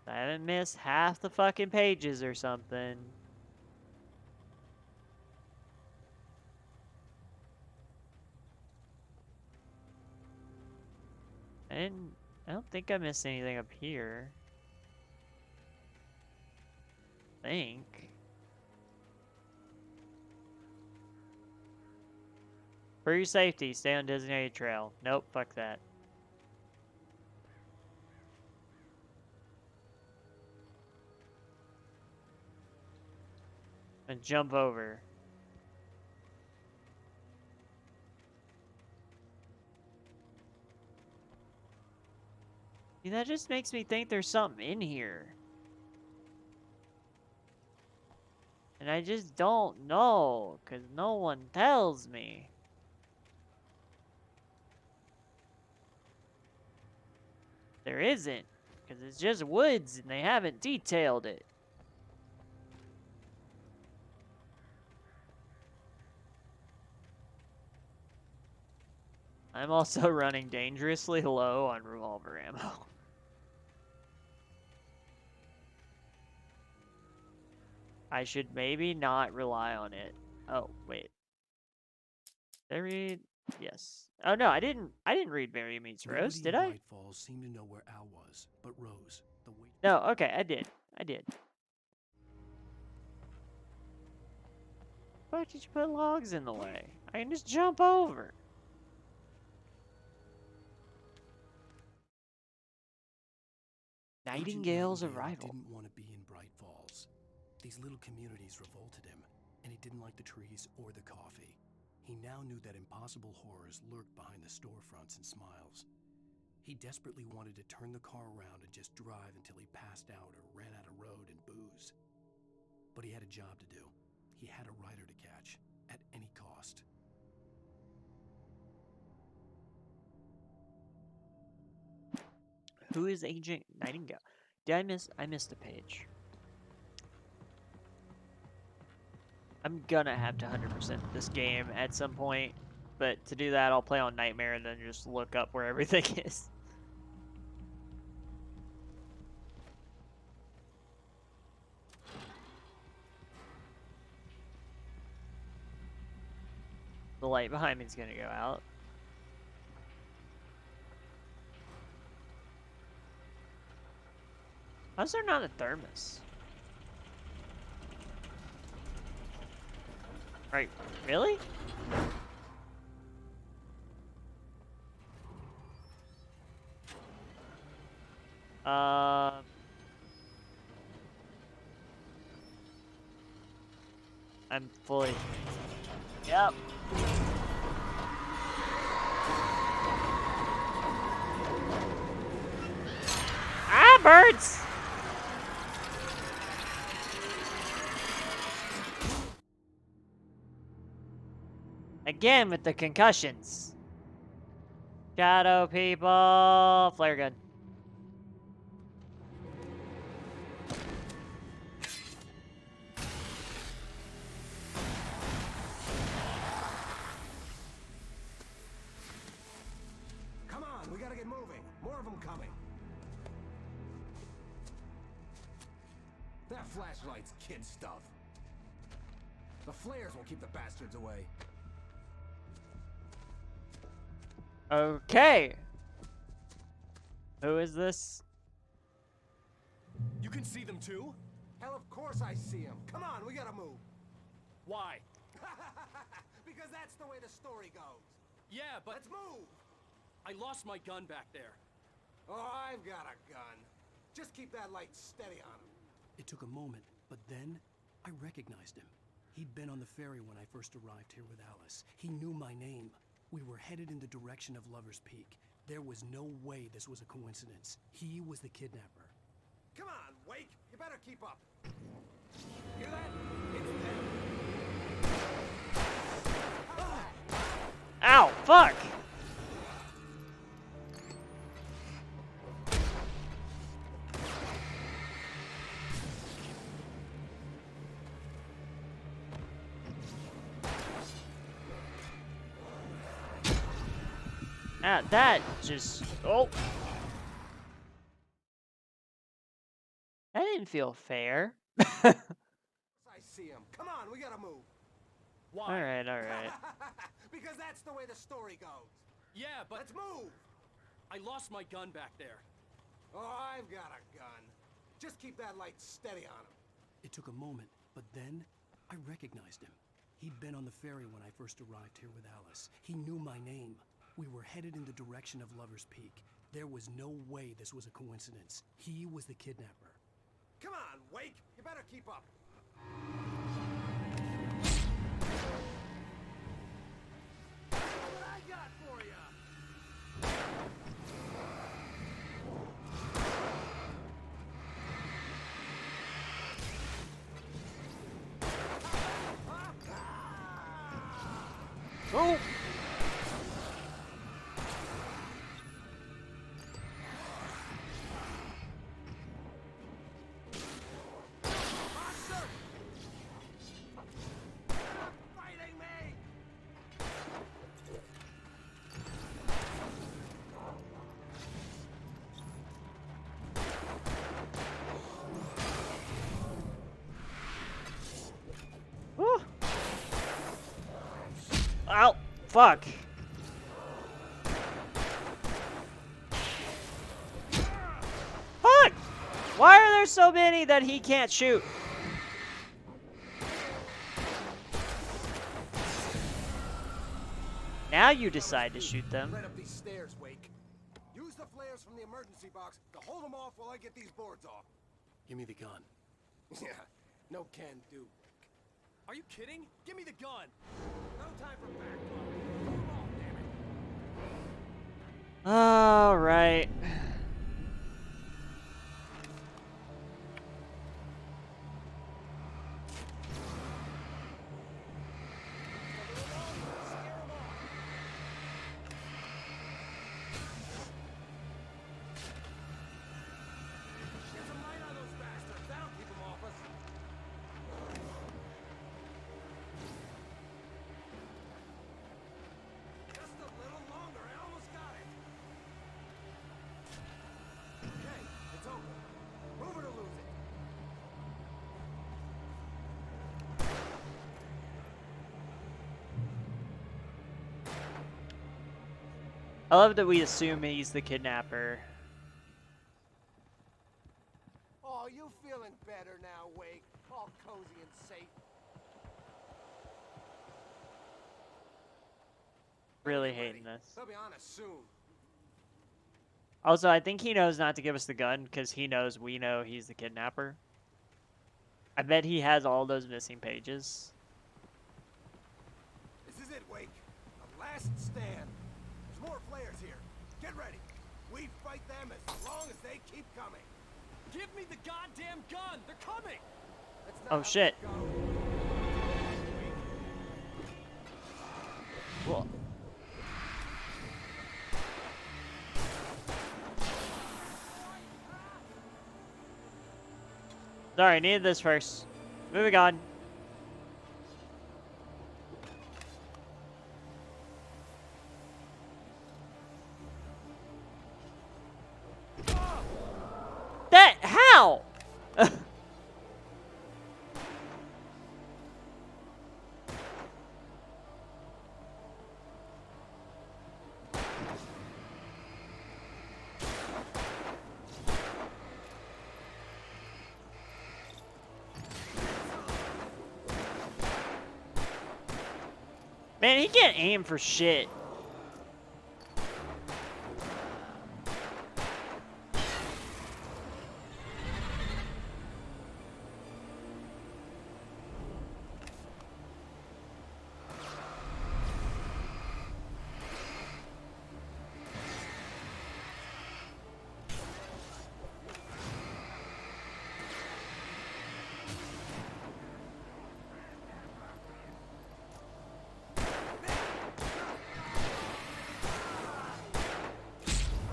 I haven't missed half the fucking pages or something. I don't think I missed anything up here. Think. For your safety, stay on designated trail. Nope, fuck that. And jump over. See, that just makes me think there's something in here. And I just don't know, because no one tells me. There isn't, because it's just woods and they haven't detailed it. I'm also running dangerously low on revolver ammo. I should maybe not rely on it. Oh, wait. Did I read? Yes. Oh no, I didn't read Mary Meets Rose, did I? Bright Falls seemed to know where Al was, but Rose, the wait. No, okay, I did. Why did you put logs in the way? I can just jump over. Nightingale's arrival. Didn't want to be in Bright Falls. These little communities revolted him, and he didn't like the trees or the coffee. He now knew that impossible horrors lurked behind the storefronts and smiles. He desperately wanted to turn the car around and just drive until he passed out or ran out of road and booze. But he had a job to do. He had a rider to catch, at any cost. Who is Agent Nightingale? I missed a page. I'm gonna have to 100% this game at some point, but to do that I'll play on Nightmare and then just look up where everything is. The light behind me is gonna go out. How's there not a thermos? Right, really? I'm fully... Yep. Ah, birds! Again with the concussions. Shadow people. Flare gun. Come on, we gotta get moving. More of them coming. That flashlight's kid stuff. The flares won't keep the bastards away. Okay. Who is this? You can see them too? Hell, of course I see him. Come on, we gotta move. Why? Because that's the way the story goes. Yeah, but... Let's move! I lost my gun back there. Oh, I've got a gun. Just keep that light steady on him. It took a moment, but then I recognized him. He'd been on the ferry when I first arrived here with Alice. He knew my name. We were headed in the direction of Lover's Peak. There was no way this was a coincidence. He was the kidnapper. Come on, Wake! You better keep up. Hear that? It's them. Ow, fuck! Ah, that just... Oh! That didn't feel fair. I see him. Come on, we gotta move. Why? Alright, alright. Because that's the way the story goes. Yeah, but... Let's move! I lost my gun back there. Oh, I've got a gun. Just keep that light steady on him. It took a moment, but then I recognized him. He'd been on the ferry when I first arrived here with Alice. He knew my name. We were headed in the direction of Lover's Peak. There was no way this was a coincidence. He was the kidnapper. Come on, Wake! You better keep up. What I got for you? Oh! Woo! Ow! Fuck! Fuck! Why are there so many that he can't shoot? Now you decide to shoot them. Right up these stairs, Wake. Use the flares from the emergency box to hold them off while I get these boards off. Give me the gun. Yeah, no can do. Are you kidding? Give me the gun! No time for backtalk. Pull 'em off, damn it. Alright. Get some light on those bastards. That'll keep them off us. Just a little longer. I almost got it. Okay, it's open. Move it or lose it. I love that we assume he's the kidnapper. Oh, you feeling better now, Wake? All cozy and safe. Really hating this. They'll be on us soon. Also, I think he knows not to give us the gun because he knows we know he's the kidnapper. I bet he has all those missing pages. This is it, Wake. The last stand. There's more flares here. Get ready. We fight them as long as they keep coming. Give me the goddamn gun! They're coming! Oh shit. Well. Sorry, needed this first. Moving on. That how? Man, he can't aim for shit.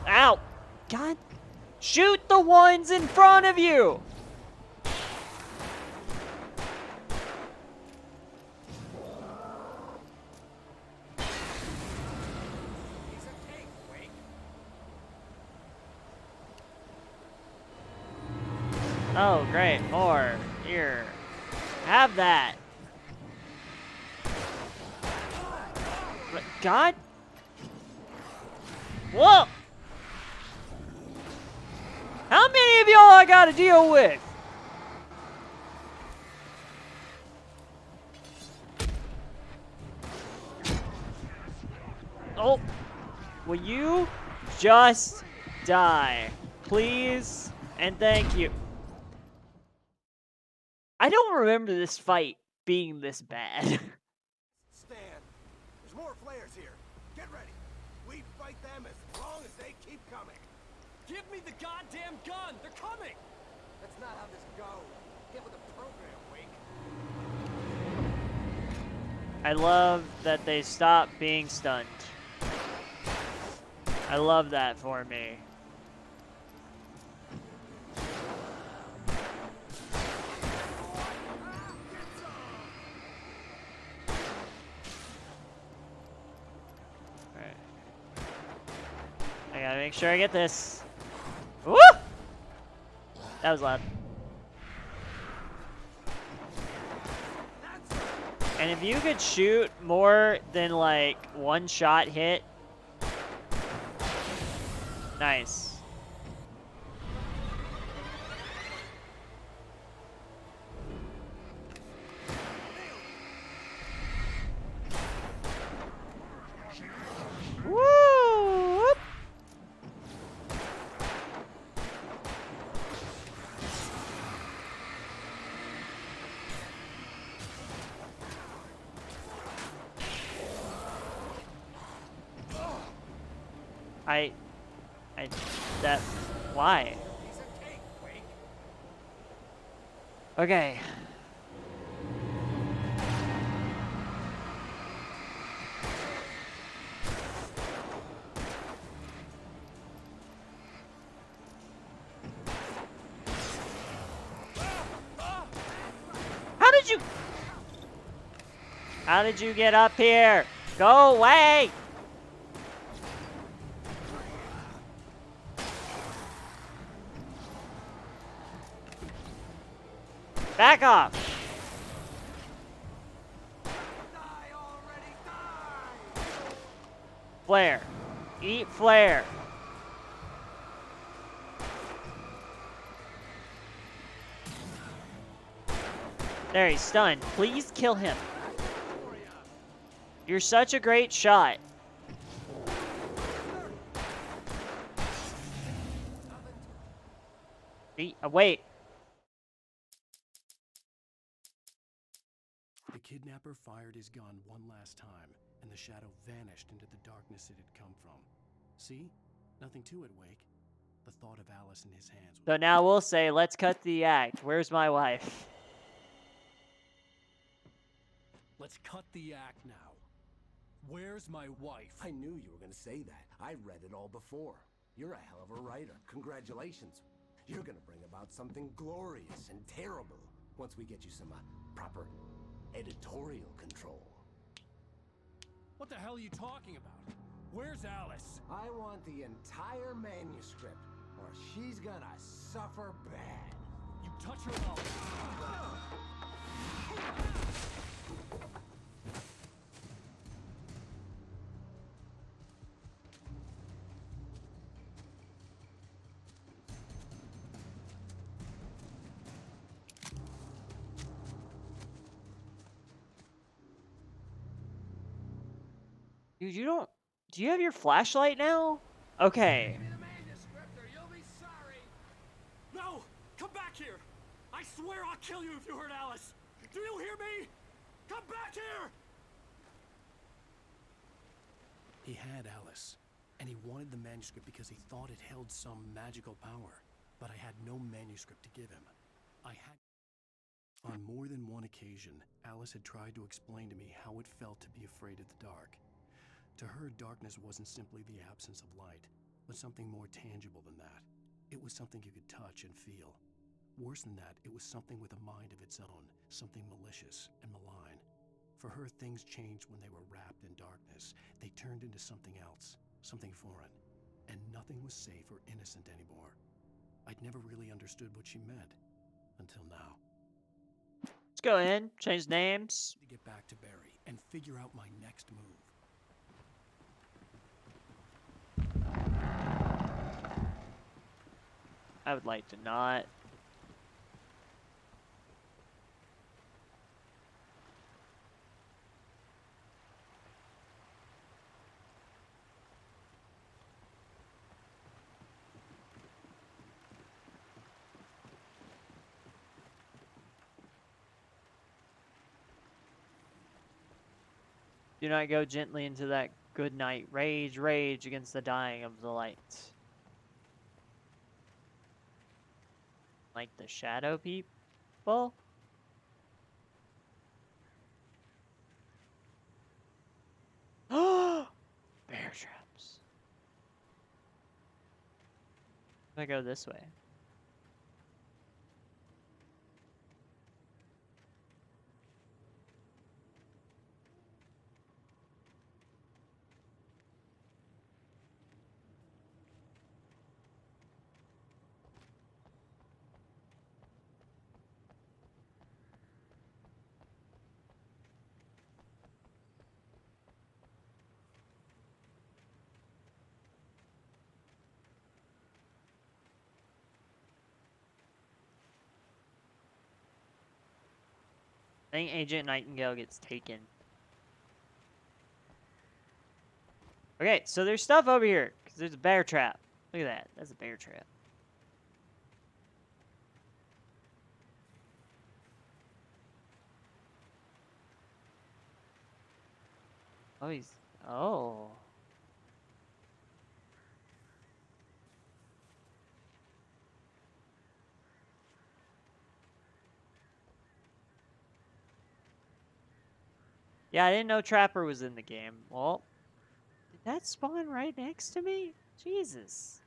Ow! God, shoot the ones in front of you! Oh, great, more. Here. Have that. But God? Whoa! How many of y'all I gotta deal with? Oh, will you just die? Please and thank you. I don't remember this fight being this bad. Stan, there's more flares here. Get ready. We fight them as long as they keep coming. Give me the goddamn gun! They're coming! That's not how this goes. Get with the program, Wake. I love that they stopped being stunned. I love that for me. Alright. I gotta make sure I get this. Woo! That was loud. And if you could shoot more than like one shot hit. Nice. Woo! That, why? Okay. How did you get up here? Go away! Back off! Flare. Eat flare. There, he's stunned. Please kill him. You're such a great shot. Wait. The kidnapper fired his gun one last time, and the shadow vanished into the darkness it had come from. See? Nothing to it, Wake. The thought of Alice in his hands. So now we'll say, let's cut the act. Where's my wife? Let's cut the act now. Where's my wife? I knew you were going to say that. I read it all before. You're a hell of a writer. Congratulations. You're going to bring about something glorious and terrible once we get you some proper editorial control. What the hell are you talking about? Where's Alice? I want the entire manuscript, or she's gonna suffer bad. You touch her mouth. Dude, you don't... Do you have your flashlight now? Okay. No! Come back here! I swear I'll kill you if you hurt Alice! Do you hear me? Come back here! He had Alice, and he wanted the manuscript because he thought it held some magical power. But I had no manuscript to give him. On more than one occasion, Alice had tried to explain to me how it felt to be afraid of the dark. To her, darkness wasn't simply the absence of light, but something more tangible than that. It was something you could touch and feel. Worse than that, it was something with a mind of its own, something malicious and malign. For her, things changed when they were wrapped in darkness. They turned into something else, something foreign, and nothing was safe or innocent anymore. I'd never really understood what she meant, until now. Let's go in, change names. To get back to Barry and figure out my next move. I would like to not. Do not go gently into that good night. Rage, rage against the dying of the light. Like the shadow people? Bear traps. I go this way. I think Agent Nightingale gets taken. Okay, so there's stuff over here. Because there's a bear trap. Look at that. That's a bear trap. Oh, he's... Oh. Yeah, I didn't know Trapper was in the game. Well, did that spawn right next to me? Jesus.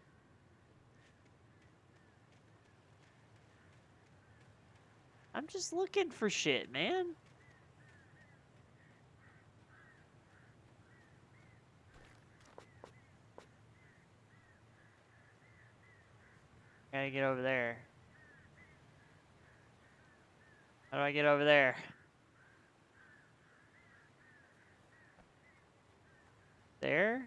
I'm just looking for shit, man. Gotta get over there. How do I get over there? There?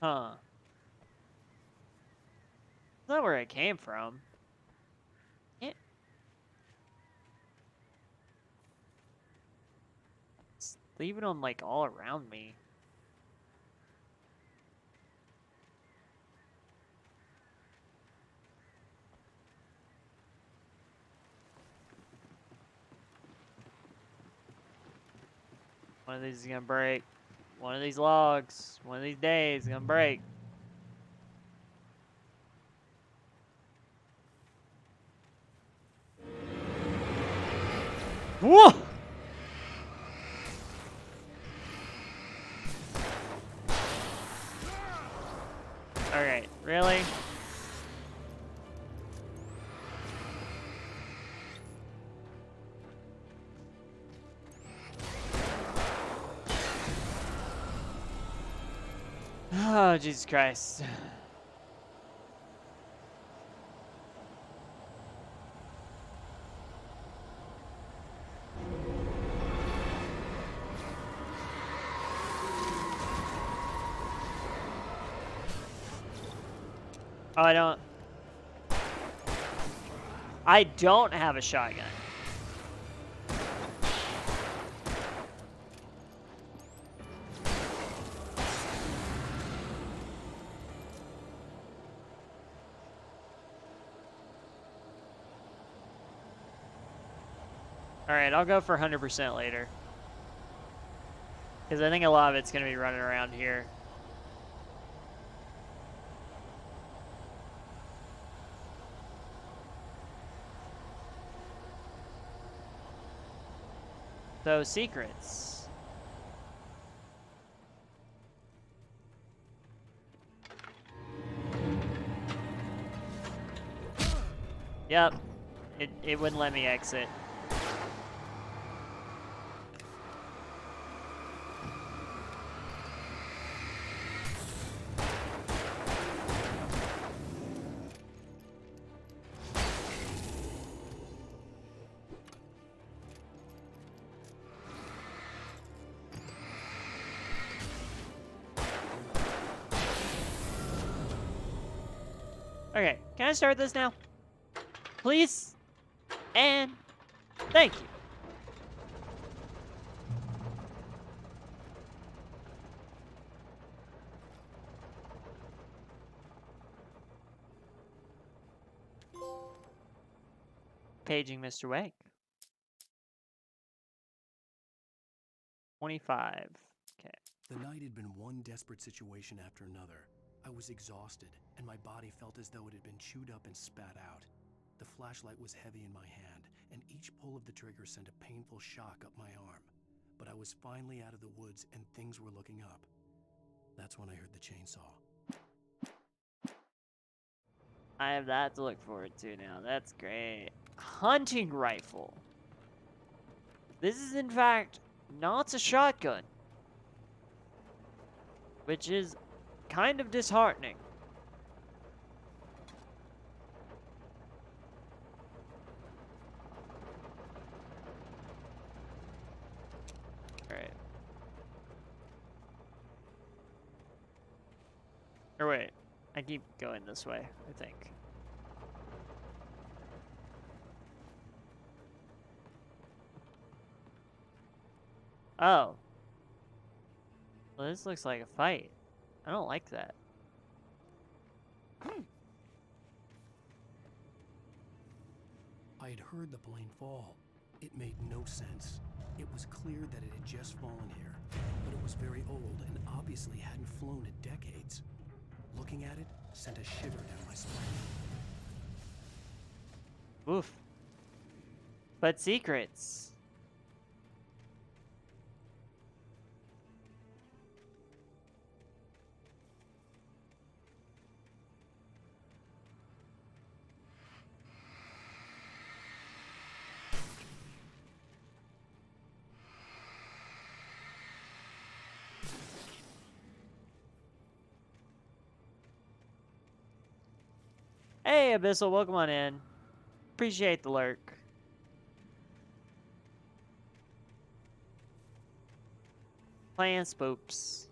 Huh. That's not where I came from. It's leaving them, like, all around me. One of these is gonna break. One of these logs. One of these days is gonna break. Whoa! Alright, really? Oh, Jesus Christ. Oh, I don't... I don't have a shotgun. Alright, I'll go for 100% later. Because I think a lot of it's going to be running around here. So, secrets. Yep. It wouldn't let me exit. Okay, can I start this now? Please? And thank you. Paging Mr. Wake. 25. Okay. The night had been one desperate situation after another. I was exhausted, and my body felt as though it had been chewed up and spat out. The flashlight was heavy in my hand, and each pull of the trigger sent a painful shock up my arm. But I was finally out of the woods, and things were looking up. That's when I heard the chainsaw. I have that to look forward to now. That's great. Hunting rifle. This is, in fact, not a shotgun. Which is kind of disheartening. Alright. Or wait. I keep going this way, I think. Oh. Well, this looks like a fight. I don't like that. I had heard the plane fall. It made no sense. It was clear that it had just fallen here, but it was very old and obviously hadn't flown in decades. Looking at it sent a shiver down my spine. Oof. But secrets. Hey, Abyssal, welcome on in. Appreciate the lurk. Playing spoops.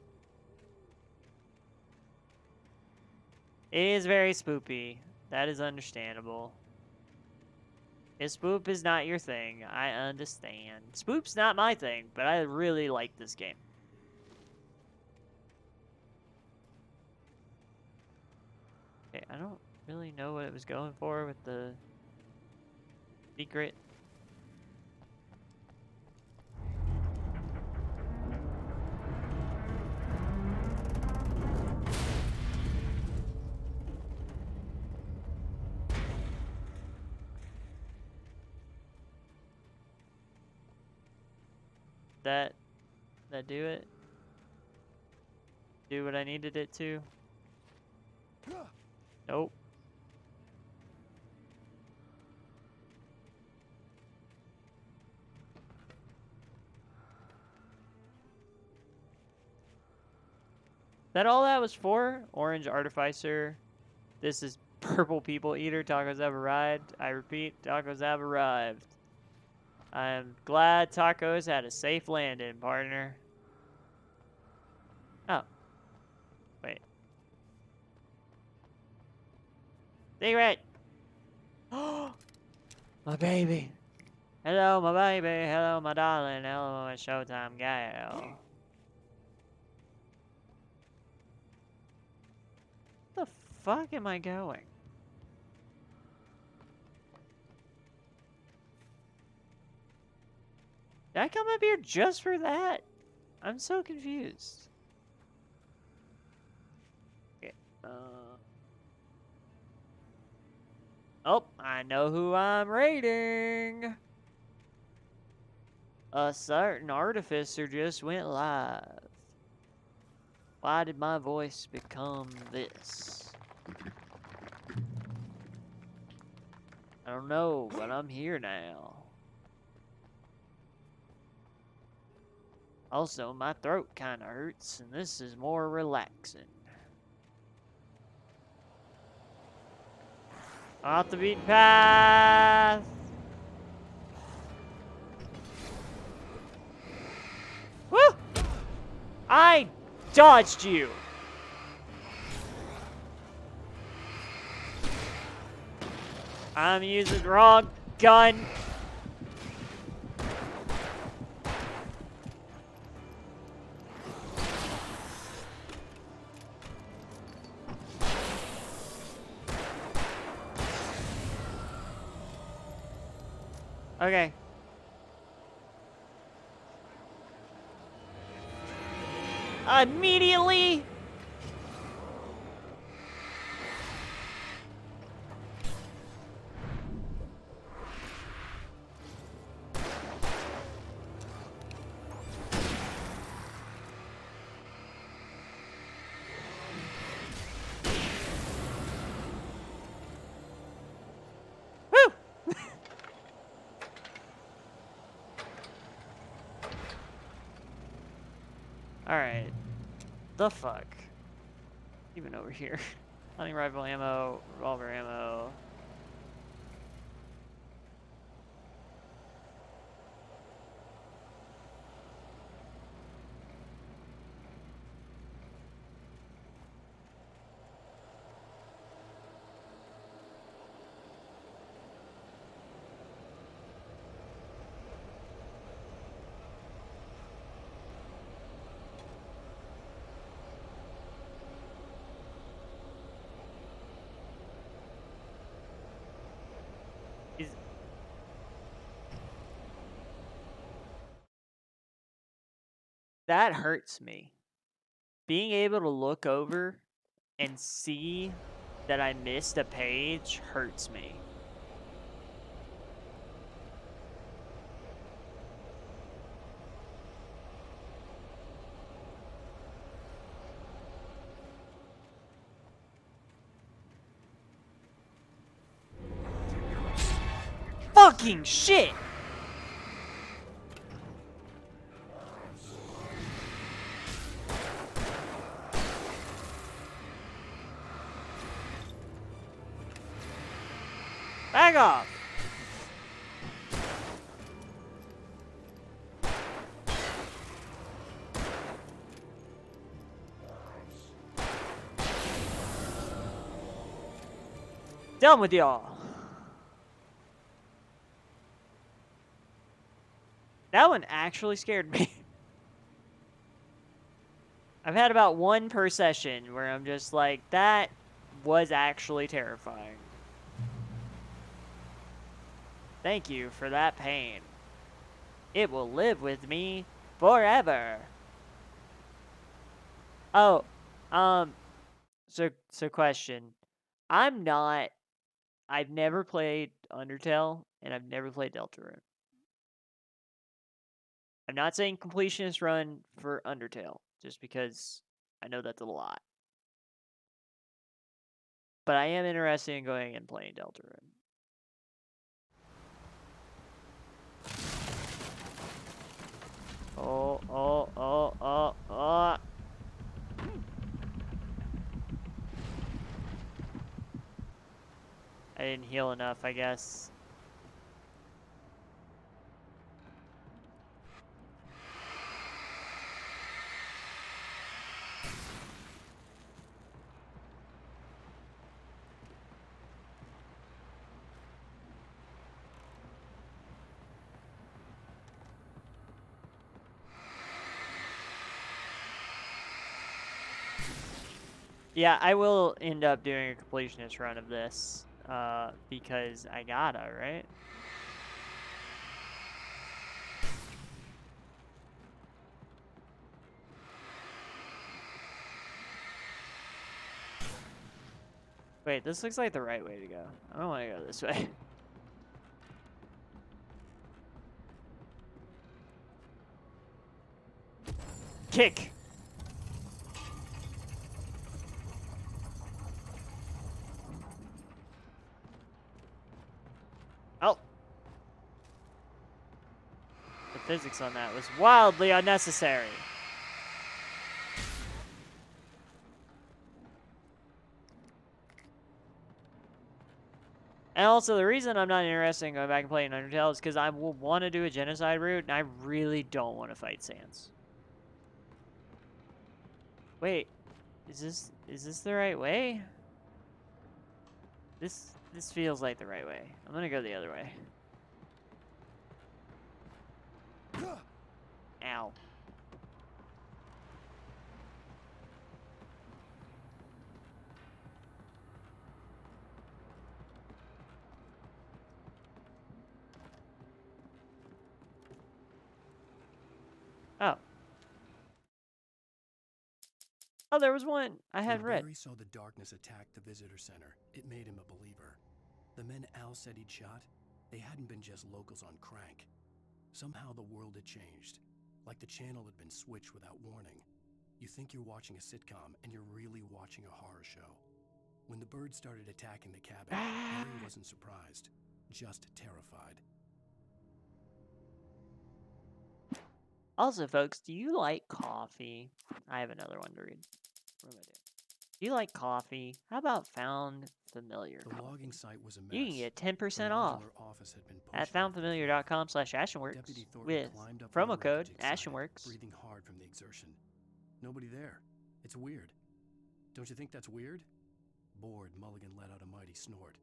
It is very spoopy. That is understandable. If spoop is not your thing, I understand. Spoop's not my thing, but I really like this game. Okay, I don't really know what it was going for with the secret. That do it? Do what I needed it to? Nope. That all that was for? Orange Artificer. This is Purple People Eater. Tacos have arrived. I repeat, tacos have arrived. I am glad tacos had a safe landing, partner. Oh. Wait. Secret! My baby. Hello, my baby. Hello, my darling. Hello, my Showtime gal. Where the fuck am I going? Did I come up here just for that? I'm so confused. Okay. Oh, I know who I'm raiding. A certain artificer just went live. Why did my voice become this? I don't know, but I'm here now. Also, my throat kinda hurts, and this is more relaxing. Off the beaten path! Woo! I dodged you! I'm using the wrong gun. Okay. Immediately! Woo! Alright. The fuck? Even over here. Hunting rifle ammo, revolver ammo. That hurts me. Being able to look over and see that I missed a page hurts me. Fucking shit! Back off! Done with y'all. That one actually scared me. I've had about one per session where I'm just like, that was actually terrifying. Thank you for that pain. It will live with me forever. Oh, so question. I've never played Undertale, and I've never played Deltarune. I'm not saying completionist run for Undertale, just because I know that's a lot. But I am interested in going and playing Deltarune. Oh. I didn't heal enough, I guess. Yeah, I will end up doing a completionist run of this, because I gotta, right? Wait, this looks like the right way to go. I don't want to go this way. Kick! Oh! The physics on that was wildly unnecessary. And also, the reason I'm not interested in going back and playing Undertale is because I will want to do a genocide route, and I really don't want to fight Sans. Wait, is this the right way? This feels like the right way. I'm gonna go the other way. Ow. Oh. Oh, there was one I hadn't read. Barry saw the darkness attack the visitor center, it made him a believer. The men Al said he'd shot, they hadn't been just locals on crank. Somehow the world had changed, like the channel had been switched without warning. You think you're watching a sitcom, and you're really watching a horror show. When the birds started attacking the cabin, Barry wasn't surprised, just terrified. Also, folks, do you like coffee? I have another one to read. What am I doing? Do you like coffee? How about Found Familiar The coffee? logging site was a mess. You can get 10% The off modular office had been at pushed back for foundfamiliar.com/ashenworks Deputy Thornton with climbed up on promo the code wreckage excited, AshenWorks. breathing hard from the exertion. Nobody there. It's weird. Don't you think that's weird? Bored, Mulligan let out a mighty snort.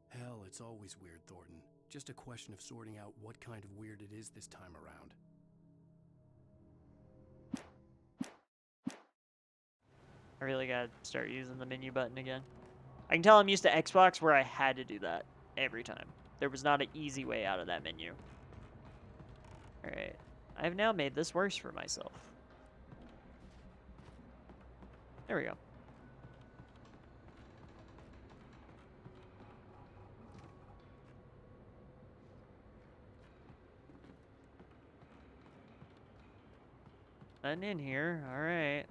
Hell, it's always weird, Thornton. Just a question of sorting out what kind of weird it is this time around. I really gotta start using the menu button again. I can tell I'm used to Xbox where I had to do that every time. There was not an easy way out of that menu. Alright. I have now made this worse for myself. There we go. Nothing in here. Alright.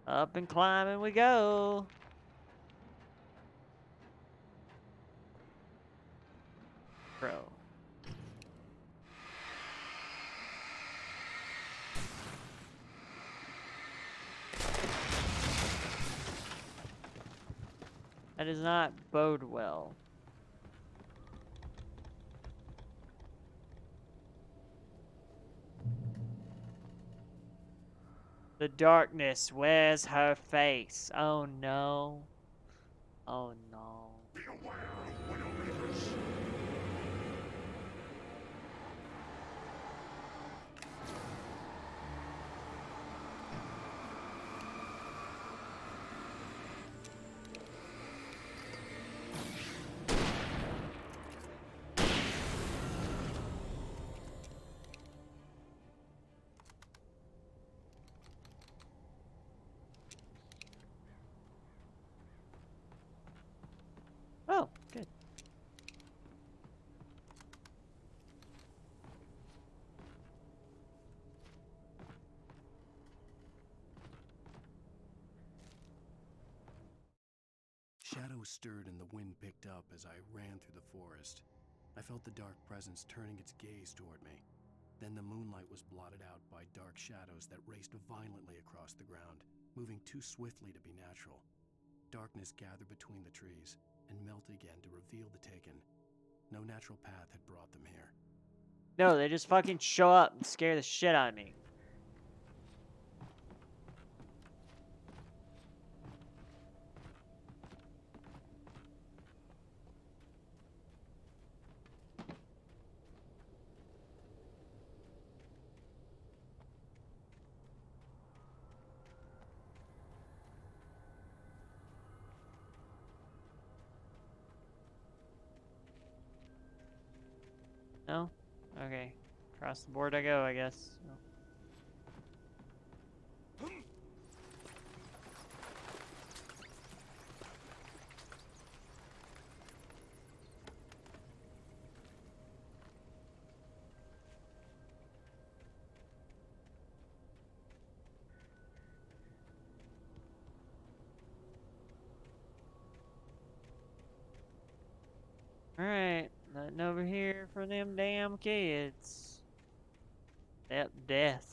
Up and climbing we go. Bro. That does not bode well. The darkness wears her face. Oh no. Oh no. Oh, good. Shadows stirred and the wind picked up as I ran through the forest. I felt the dark presence turning its gaze toward me. Then the moonlight was blotted out by dark shadows that raced violently across the ground, moving too swiftly to be natural. Darkness gathered between the trees and melted again to reveal the Taken. No natural path had brought them here. No, they just fucking show up and scare the shit out of me. No? Okay. Across the board I go, I guess. No. Alright, nothing over here for them damn kids. That death.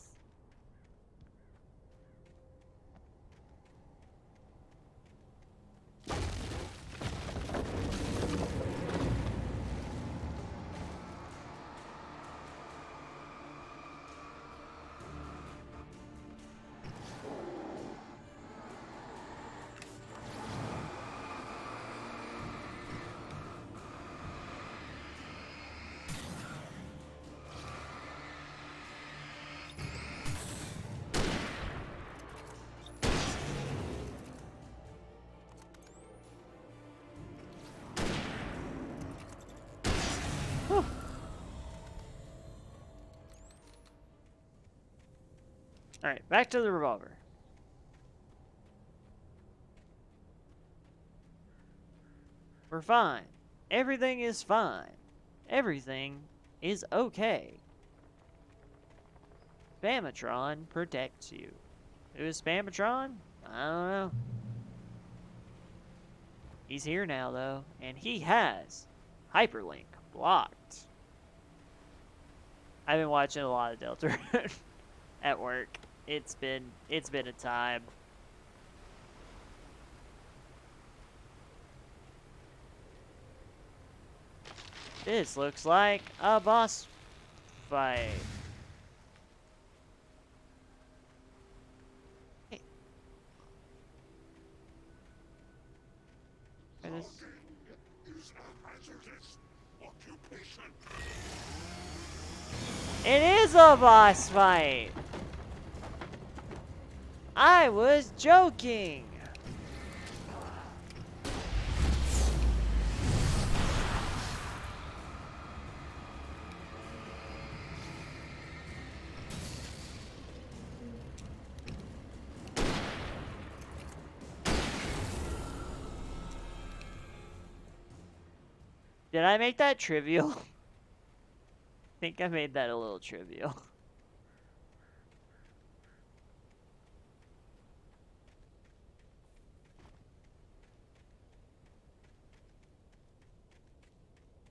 Alright, back to the revolver. We're fine. Everything is fine. Everything is okay. Spamatron protects you. Who is Spamatron? I don't know. He's here now, though, and he has hyperlink blocked. I've been watching a lot of Deltarune at work. It's been a time. This looks like a boss fight. Hey. This... It is a boss fight! I was joking! Did I make that trivial? I think I made that a little trivial.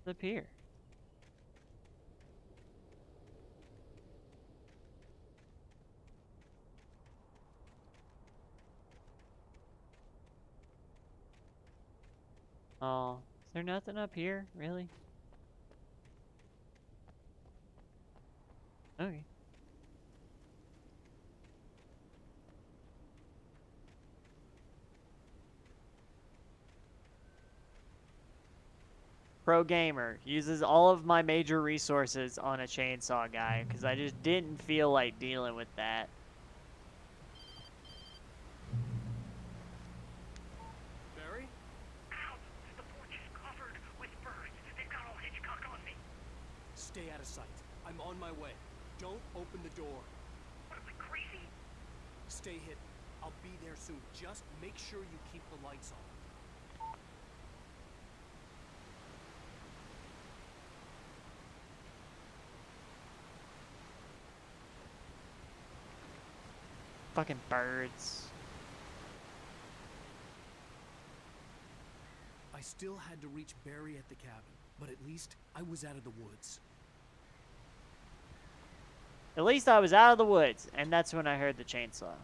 Up here. Oh, is there nothing up here, really? Okay. Pro gamer uses all of my major resources on a chainsaw guy because I just didn't feel like dealing with that. Barry? Ow! The porch is covered with birds. They've got all Hitchcock on me. Stay out of sight. I'm on my way. Don't open the door. What am I, crazy? Stay hidden. I'll be there soon. Just make sure you keep the lights on. Fucking birds. I still had to reach Barry at the cabin, but at least I was out of the woods. At least I was out of the woods, and that's when I heard the chainsaw.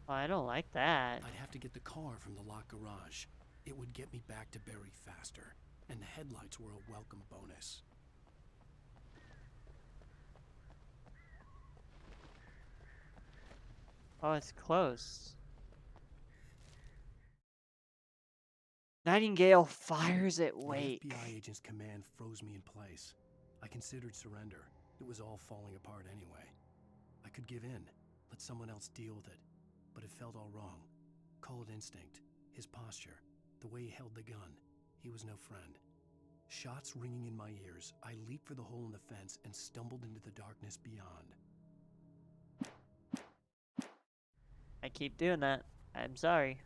Oh, I don't like that. I'd have to get the car from the locked garage. It would get me back to Barry faster, and the headlights were a welcome bonus. Oh, it's close. Nightingale fires at Wake. The FBI agent's command froze me in place. I considered surrender, It was all falling apart anyway. I could give in, let someone else deal with it, but it felt all wrong. Call it instinct, his posture, the way he held the gun. He was no friend. Shots ringing in my ears, I leaped for the hole in the fence and stumbled into the darkness beyond. I keep doing that. I'm sorry.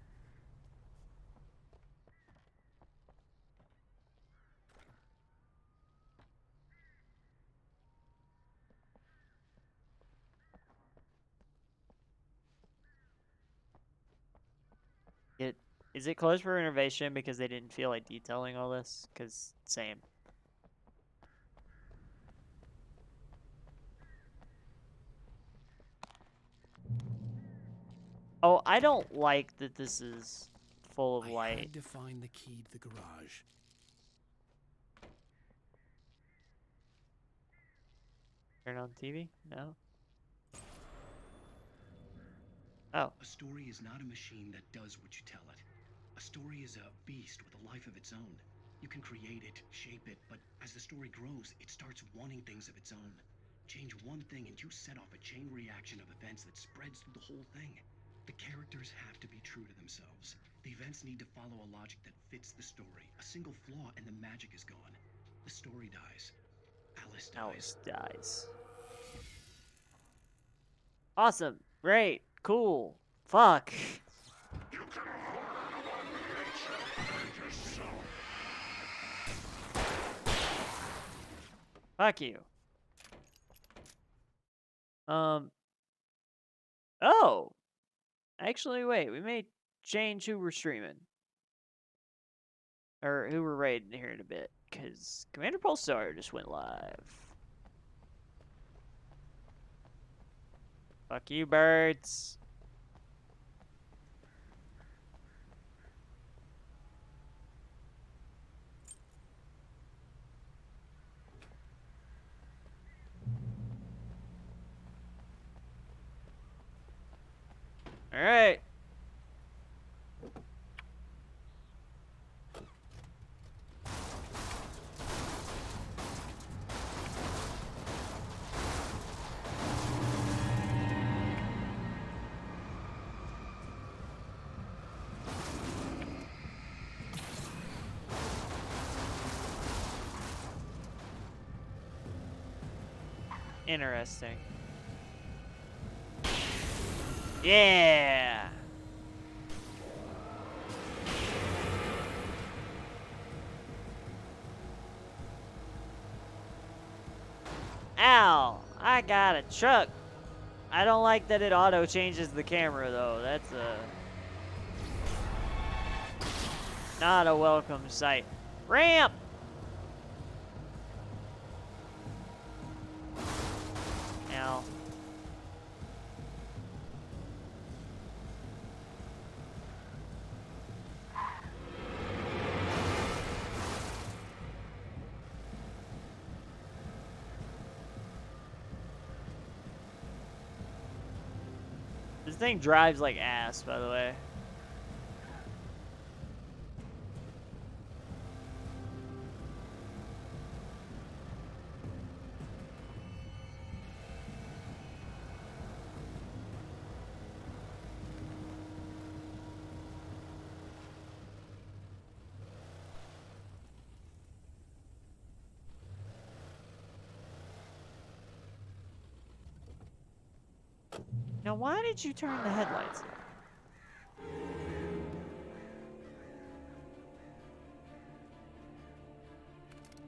Is it closed for renovation because they didn't feel like detailing all this? Because same. Oh, I don't like that this is full of light. I had to find the key to the garage. Turn on TV? No. Oh. A story is not a machine that does what you tell it. A story is a beast with a life of its own. You can create it, shape it, but as the story grows, it starts wanting things of its own. Change one thing and you set off a chain reaction of events that spreads through the whole thing. The characters have to be true to themselves. The events need to follow a logic that fits the story. A single flaw and the magic is gone. The story dies. Alice dies. Alice dies. Awesome. Great. Cool. Fuck. You can hold nature and yourself. Fuck you. Oh. Actually, wait. We may change who we're streaming. Or who we're raiding here in a bit. Because Commander Pulsar just went live. Fuck you, birds. All right. Interesting. Yeah. Ow! I got a truck. I don't like that it auto changes the camera though. That's not a welcome sight. Ramp! Ow. This thing drives like ass, by the way. Now, why did you turn the headlights on?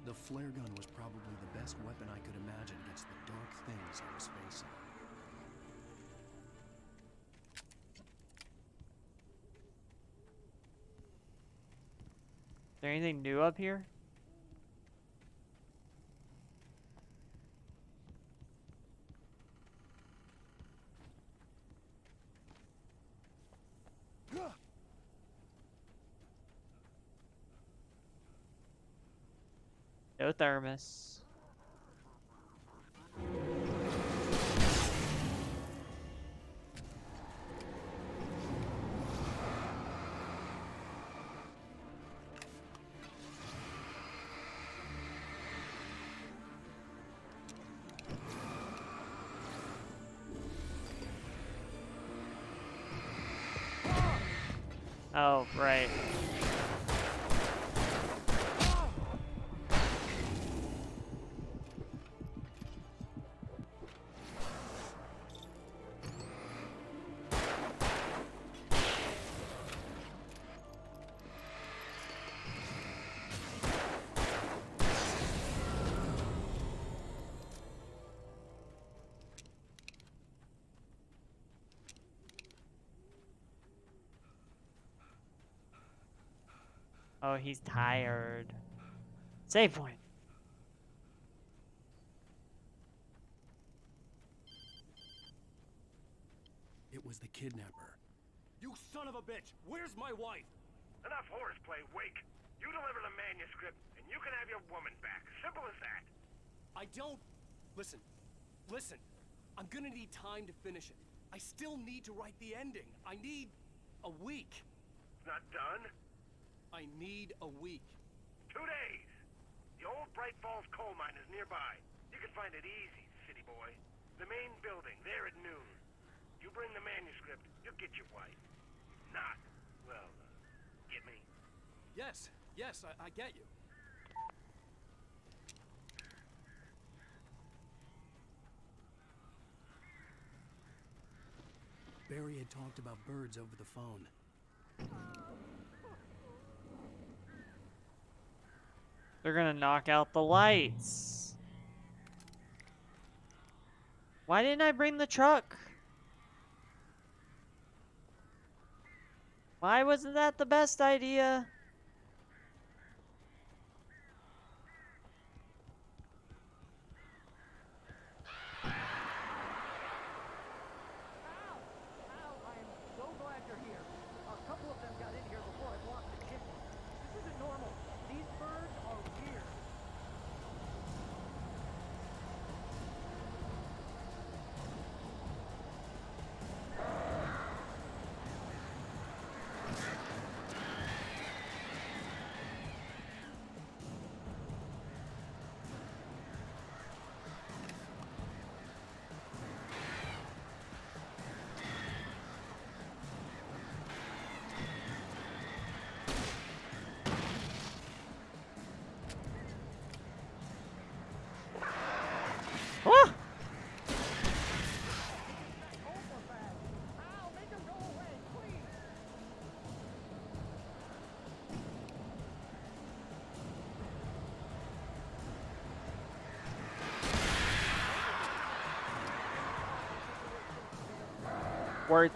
The flare gun was probably the best weapon I could imagine against the dark things I was facing. Is there anything new up here? No thermos. Oh, right. Oh, he's tired. Save point. It was the kidnapper. You son of a bitch! Where's my wife? Enough horseplay, Wake. You deliver the manuscript, and you can have your woman back. Simple as that. I don't... Listen. Listen. I'm gonna need time to finish it. I still need to write the ending. I need... a week. Not done? I need a week. 2 days. The old Bright Falls coal mine is nearby. You can find it easy, city boy. The main building, there at noon. You bring the manuscript, you'll get your wife. Not, well, get me? Yes, I get you. Barry had talked about birds over the phone. They're gonna knock out the lights. Why didn't I bring the truck? Why wasn't that the best idea? I am so glad you're here. A couple of them got in here before I blocked the chimney. This isn't normal. These birds are weird. Ah! Worth.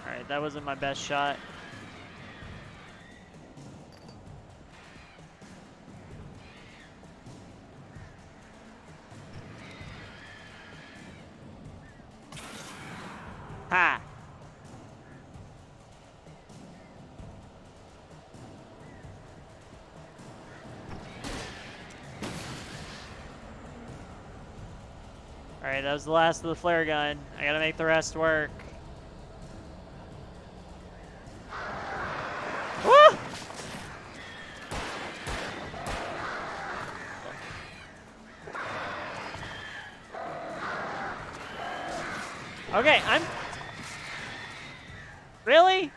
Alright, that wasn't my best shot. Ha! Alright, that was the last of the flare gun. I gotta make the rest work. Woo! Okay, I'm... Really?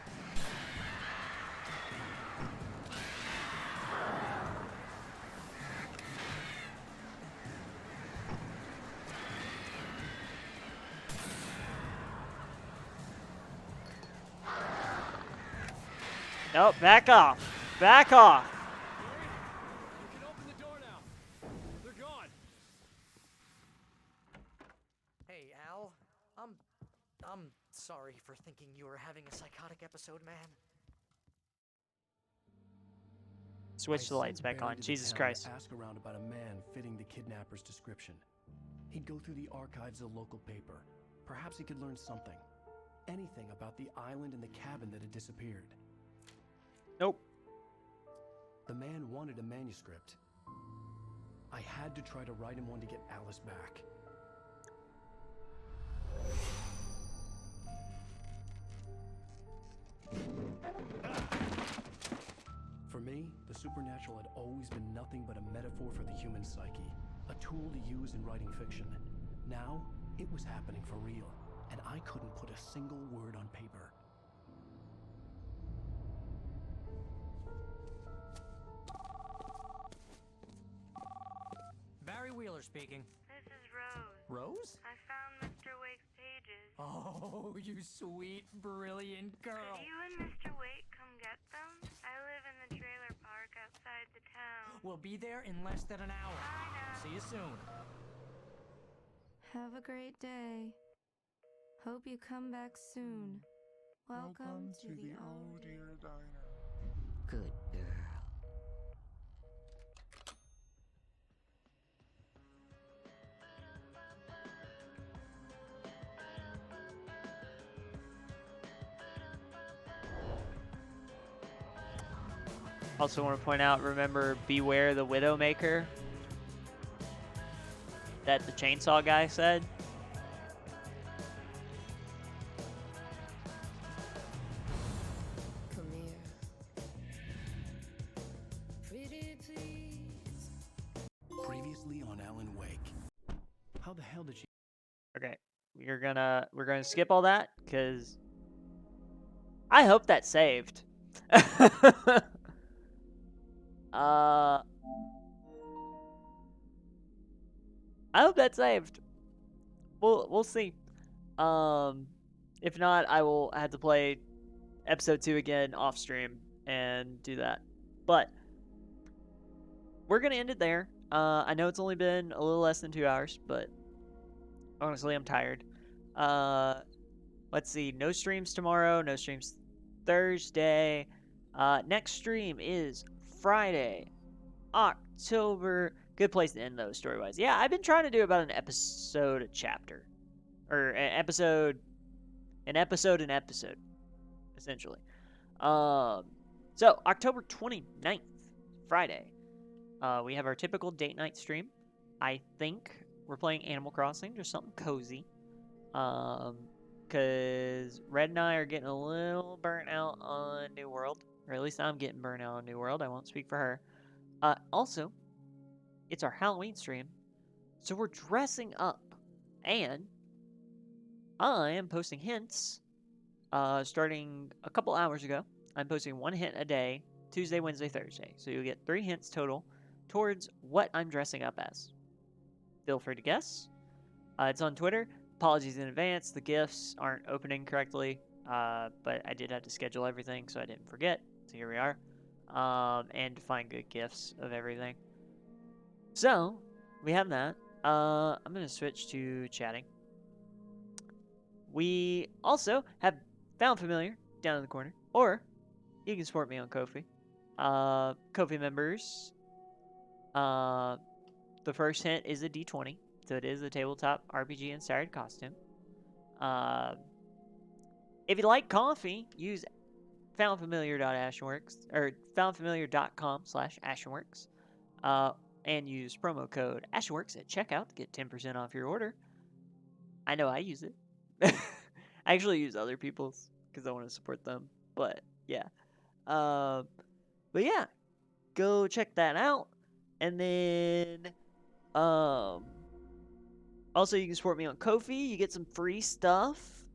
Nope, back off. Back off. You can open the door now. They're gone. Hey, Al. I'm sorry for thinking you were having a psychotic episode, man. Switch the I lights sent back Barry on. to the Jesus town Christ. to ask around about a man fitting the kidnapper's description. He'd go through the archives of the local paper. Perhaps he could learn something. Anything about the island and the cabin that had disappeared. Nope. The man wanted a manuscript. I had to try to write him one to get Alice back. For me, the supernatural had always been nothing but a metaphor for the human psyche. a tool to use in writing fiction. Now, it was happening for real, and I couldn't put a single word on paper. Barry Wheeler speaking. This is Rose. Rose? I found Mr. Wake's pages. Oh, you sweet, brilliant girl. Could you and Mr. Wake come get them? I live in the trailer park outside the town. We'll be there in less than an hour. I know. See you soon. Have a great day. Hope you come back soon. Welcome to the Oh Dear Diner. Good girl. Also want to point out, remember, beware the Widowmaker that the chainsaw guy said? Come here. Pretty please. Previously on Alan Wake. How the hell did she... Okay, we're gonna skip all that because I hope that saved. I hope that saved. We'll see. If not, I will have to play episode 2 again off stream and do that. But we're gonna end it there. I know it's only been a little less than 2 hours, but honestly, I'm tired. Let's see. No streams tomorrow. No streams Thursday. Next stream is Friday, October. Good place to end those story-wise. Yeah, I've been trying to do about an episode a chapter, or an episode, essentially. So October 29th, Friday, we have our typical date night stream. I think we're playing Animal Crossing, just something cozy. Because Red and I are getting a little burnt out on New World, or at least I'm getting burnt out on New World. I won't speak for her. Also, it's our Halloween stream, so we're dressing up, and I am posting hints. Starting a couple hours ago, I'm posting 1 hint a day, Tuesday, Wednesday, Thursday. So you'll get 3 hints total towards what I'm dressing up as. Feel free to guess. It's on Twitter. Apologies in advance. The gifts aren't opening correctly, but I did have to schedule everything, so I didn't forget. So here we are. And to find good gifts of everything. So, we have that. I'm going to switch to chatting. We also have Found Familiar down in the corner, or you can support me on Kofi. Kofi members, the first hint is a D20, so it is a tabletop RPG inspired costume. If you like coffee, use foundfamiliar.ashenworks or foundfamiliar.com/ashenworks, and use promo code ashenworks at checkout to get 10% off your order. I know I use it. I actually use other people's because I want to support them. But yeah, but yeah, go check that out. And then also you can support me on Kofi. You get some free stuff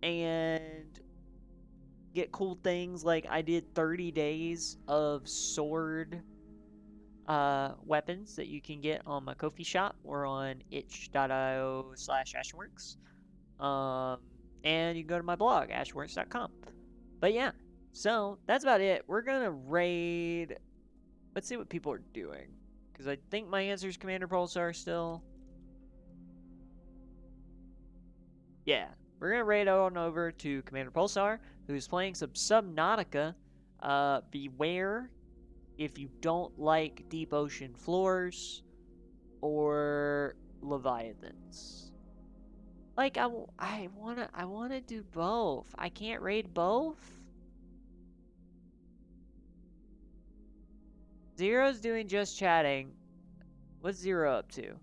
and get cool things like I did 30 days of sword weapons that you can get on my Kofi shop or on itch.io/ashenworks. And you can go to my blog, ashenworks.com. But yeah, so that's about it. We're going to raid. Let's see what people are doing. Because I think my answer is Commander Pulsar still. Yeah, we're going to raid on over to Commander Pulsar, who's playing some Subnautica. Beware if you don't like deep ocean floors or Leviathans. Like, I wanna do both. I can't raid both. Zero's doing just chatting. What's Zero up to? I'm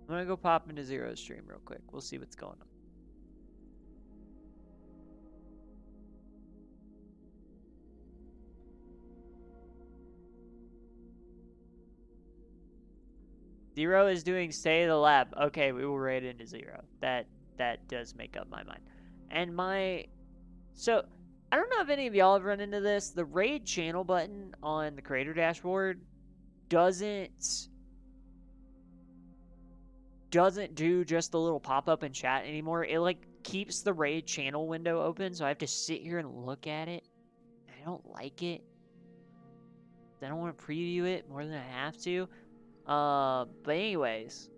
gonna go pop into Zero's stream real quick. We'll see what's going on. 0 is doing stay in the lab. Okay, we will raid into 0. That does make up my mind. And so I don't know if any of y'all have run into this. The raid channel button on the creator dashboard doesn't do just the little pop-up and chat anymore. It like keeps the raid channel window open, so I have to sit here and look at it. I don't like it. I don't want to preview it more than I have to. But anyways,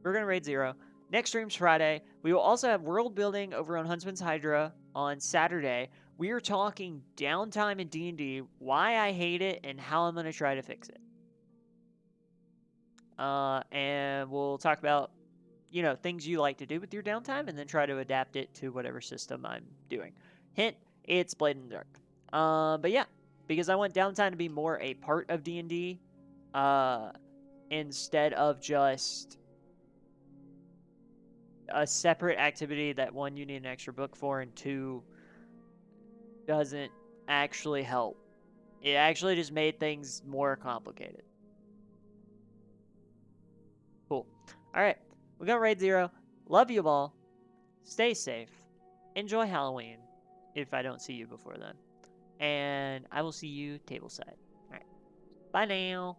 we're gonna raid 0. Next stream's Friday. We will also have world building over on Huntsman's Hydra on Saturday. We are talking downtime in D&D, why I hate it, and how I'm gonna try to fix it. And we'll talk about, things you like to do with your downtime, and then try to adapt it to whatever system I'm doing. Hint: it's Blade in the Dark. But yeah, because I want downtime to be more a part of D&D, instead of just a separate activity that, one, you need an extra book for, and two, doesn't actually help. It actually just made things more complicated. Cool. Alright, we're gonna raid 0. Love you all. Stay safe. Enjoy Halloween, if I don't see you before then. And I will see you tableside. Alright. Bye now.